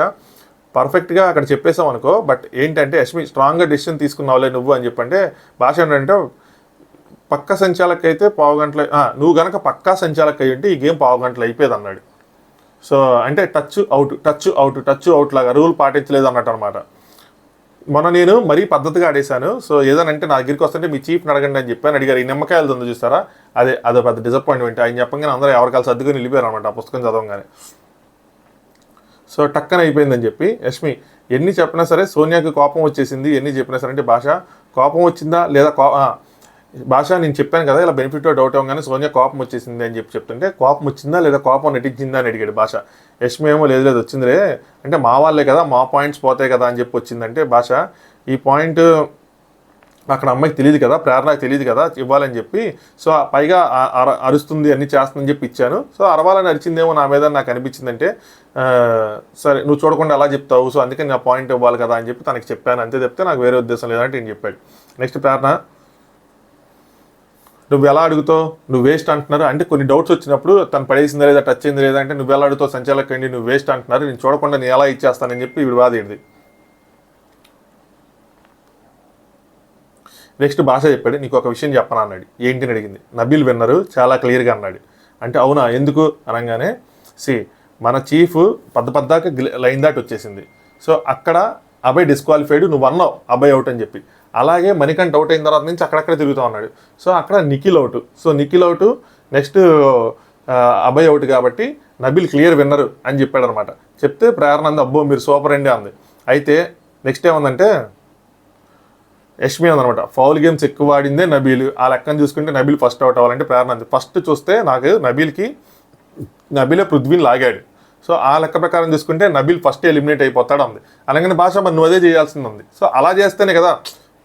పర్ఫెక్ట్గా అక్కడ చెప్పేసాం అనుకో, బట్ ఏంటంటే యష్మి స్ట్రాంగ్గా డెసిషన్ తీసుకున్నావులే నువ్వు అని చెప్పంటే, భాష ఏంటంటే పక్క సంచాలక అయితే పావుగంటలు, నువ్వు కనుక పక్కా సంచాలక అయ్యి ఉంటే ఈ గేమ్ పావుగంటలు అయిపోయేది అన్నాడు. సో అంటే టచ్ అవుట్ లాగా రూల్ పాటించలేదు అన్నట్టు అనమాట. మొన్న నేను మరీ పద్ధతిగా ఆడేశాను. సో ఏదనంటే నా దగ్గరికి వస్తుంటే మీ చీఫ్ని అడగండి అని చెప్పాను. అడిగారు ఈ నిమ్మకాయలు ఉంది చూస్తారా, అదో పెద్ద డిసప్పాయింట్మెంట్. ఆయన చెప్పగానే అందరూ ఎవరికాలు సర్దుకొని వెళ్ళిపోయారు అనమాట ఆ పుస్తకం చదవగానే. సో టక్కన అయిపోయిందని చెప్పి యష్మి ఎన్ని చెప్పినా సరే సోనియాకి కోపం వచ్చేసింది. ఎన్ని చెప్పినా సరే అంటే, భాష కోపం వచ్చిందా లేదా, భాష నేను చెప్పాను కదా ఇలా బెనిఫిట్ డౌట్ అవ్వగానే సోనియా కోపం వచ్చేసింది అని చెప్తుంటే, కోపం వచ్చిందా లేదా కోపం నటించిందా అని అడిగాడు భాష. యష్మి ఏమో లేదు వచ్చిందిరే అంటే, మా వాళ్ళే కదా మా పాయింట్స్ పోతాయి కదా అని చెప్పి వచ్చిందంటే, భాష ఈ పాయింట్ అక్కడ అమ్మాయికి తెలియదు కదా, ప్రేరణకు తెలియదు కదా ఇవ్వాలని చెప్పి. సో పైగా అరుస్తుంది అన్ని చేస్తుందని చెప్పి ఇచ్చాను. సో అరవాలని అరిచిందేమో నా మీద నాకు అనిపించిందంటే, సరే నువ్వు చూడకుండా అలా చెప్తావు, సో అందుకని నా పాయింట్ ఇవ్వాలి కదా అని చెప్పి తనకి చెప్పాను, అంతే చెప్తే నాకు వేరే ఉద్దేశం లేదంటే నేను చెప్పాడు. నెక్స్ట్ ప్రేరణ, నువ్వు ఎలా అడుగుతావు, నువ్వు వేస్ట్ అంటున్నారు అంటే, కొన్ని డౌట్స్ వచ్చినప్పుడు తను పడేసిందా లేదా టచ్ అయింది లేదా అంటే, నువ్వు ఎలా అడుగుతావు సంచాలకండి నువ్వు వేస్ట్ అంటున్నారు, నేను చూడకుండా నేను ఎలా ఇచ్చేస్తానని చెప్పి ఇవి బాధేది. నెక్స్ట్ భాష చెప్పాడు, నీకు ఒక విషయం చెప్పను అన్నాడు. ఏంటిని అడిగింది. నబీల్ విన్నరు చాలా క్లియర్గా అన్నాడు. అంటే అవునా ఎందుకు అనగానే, మన చీఫ్ పద్దాక లైన్ దాటి వచ్చేసింది. సో అక్కడ అభయ్ డిస్క్వాలిఫైడ్, నువ్వు అన్నావు అభయ్ అవుట్ అని చెప్పి. అలాగే మణికంఠ అవుట్ అయిన తర్వాత నుంచి అక్కడక్కడ తిరుగుతూ ఉన్నాడు. సో అక్కడ Nikhil out. So Nikhil out, next Abhay out కాబట్టి నబీల్ క్లియర్ విన్నరు అని చెప్పాడు అనమాట. చెప్తే ప్రేరణ అంది, అబ్బో మీరు సూపర్ అండి అంది. అయితే నెక్స్ట్ ఏమందంటే, యష్మి ఉందనమాట, ఫౌల్ గేమ్స్ ఎక్కువ ఆడిందే నబీల్, ఆ లెక్కను చూసుకుంటే నబీల్ ఫస్ట్ అవుట్ అవ్వాలంటే ప్రేరణ అంది. ఫస్ట్ చూస్తే నాకు నబీలే పృథ్వీని లాగాడు. సో ఆ లెక్క ప్రకారం చూసుకుంటే నబీల్ ఫస్ట్ ఎలిమినేట్ అయిపోతాడు అంది. అలాగని భాష మరి నువ్వు అదే చేయాల్సింది ఉంది. సో అలా చేస్తేనే కదా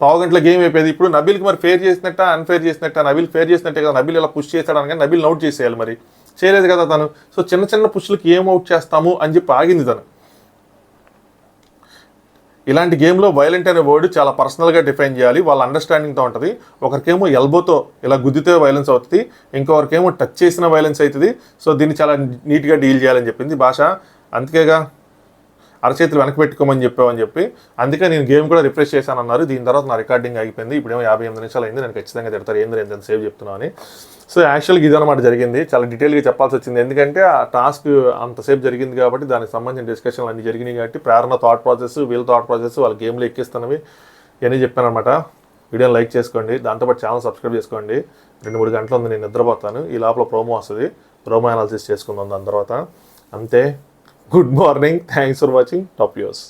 పావుగంటల గేమ్ అయిపోయింది. ఇప్పుడు నబీల్కి మరి ఫేర్ చేసినట్ట అన్ఫేర్ చేసినట్ట, నబీల్ ఫేర్ చేసినట్టే కదా, నబీల్ ఇలా పుష్ చేశాడు అనగానే నబీల్ అవుట్ చేసేయాలి, మరి చేయలేదు కదా తను. సో చిన్న పుష్లకి ఏం అవుట్ చేస్తాము అని చెప్పి ఆగింది తను. ఇలాంటి గేమ్లో వైలెంట్ అనే వర్డ్ చాలా పర్సనల్గా డిఫైన్ చేయాలి, వాళ్ళ అండర్స్టాండింగ్తో ఉంటుంది. ఒకరికేమో ఎల్బోతో ఇలా గుద్దితే వైలెన్స్ అవుతుంది, ఇంకొకరికేమో టచ్ చేసిన వైలెన్స్ అవుతుంది. సో దీన్ని చాలా నీట్గా డీల్ చేయాలని చెప్పింది భాష. అందుకేగా అరచేతులు వెనక్కి పెట్టుకోమని చెప్పామని చెప్పి, అందుకే నేను గేమ్ కూడా రిఫ్రెష్ చేశాను అన్నారు. దీని తర్వాత నా రికార్డింగ్ అయిపోయింది. ఇప్పుడేమో 58 నిమిషాలు అయింది. నేను ఖచ్చితంగా తిడతారు ఏంది ఎంత సేవ్ చెప్తున్నాను అని. సో యాక్చువల్గా ఇదన్నమాట జరిగింది. చాలా డీటెయిల్గా చెప్పాల్సి వచ్చింది, ఎందుకంటే ఆ టాస్క్ అంతసేపు జరిగింది కాబట్టి దానికి సంబంధించిన డిస్కషన్లు అన్నీ జరిగినాయి కాబట్టి ప్రేరణ థాట్ ప్రాసెస్, వీళ్ళ థాట్ ప్రాసెస్, వాళ్ళ గేమ్లో ఎక్కిస్తున్నవి ఇవన్నీ చెప్పాను అనమాట. వీడియోని లైక్ చేసుకోండి, దాంతోపాటు ఛానల్ సబ్స్క్రైబ్ చేసుకోండి. 2-3 గంటలు ఉంది, నేను నిద్రపోతాను. ఈ లోపల ప్రోమో వస్తుంది, ప్రోమో అనాలిసిస్ చేసుకుందాం దాని తర్వాత. అంతే. Good morning, thanks for watching. Top views.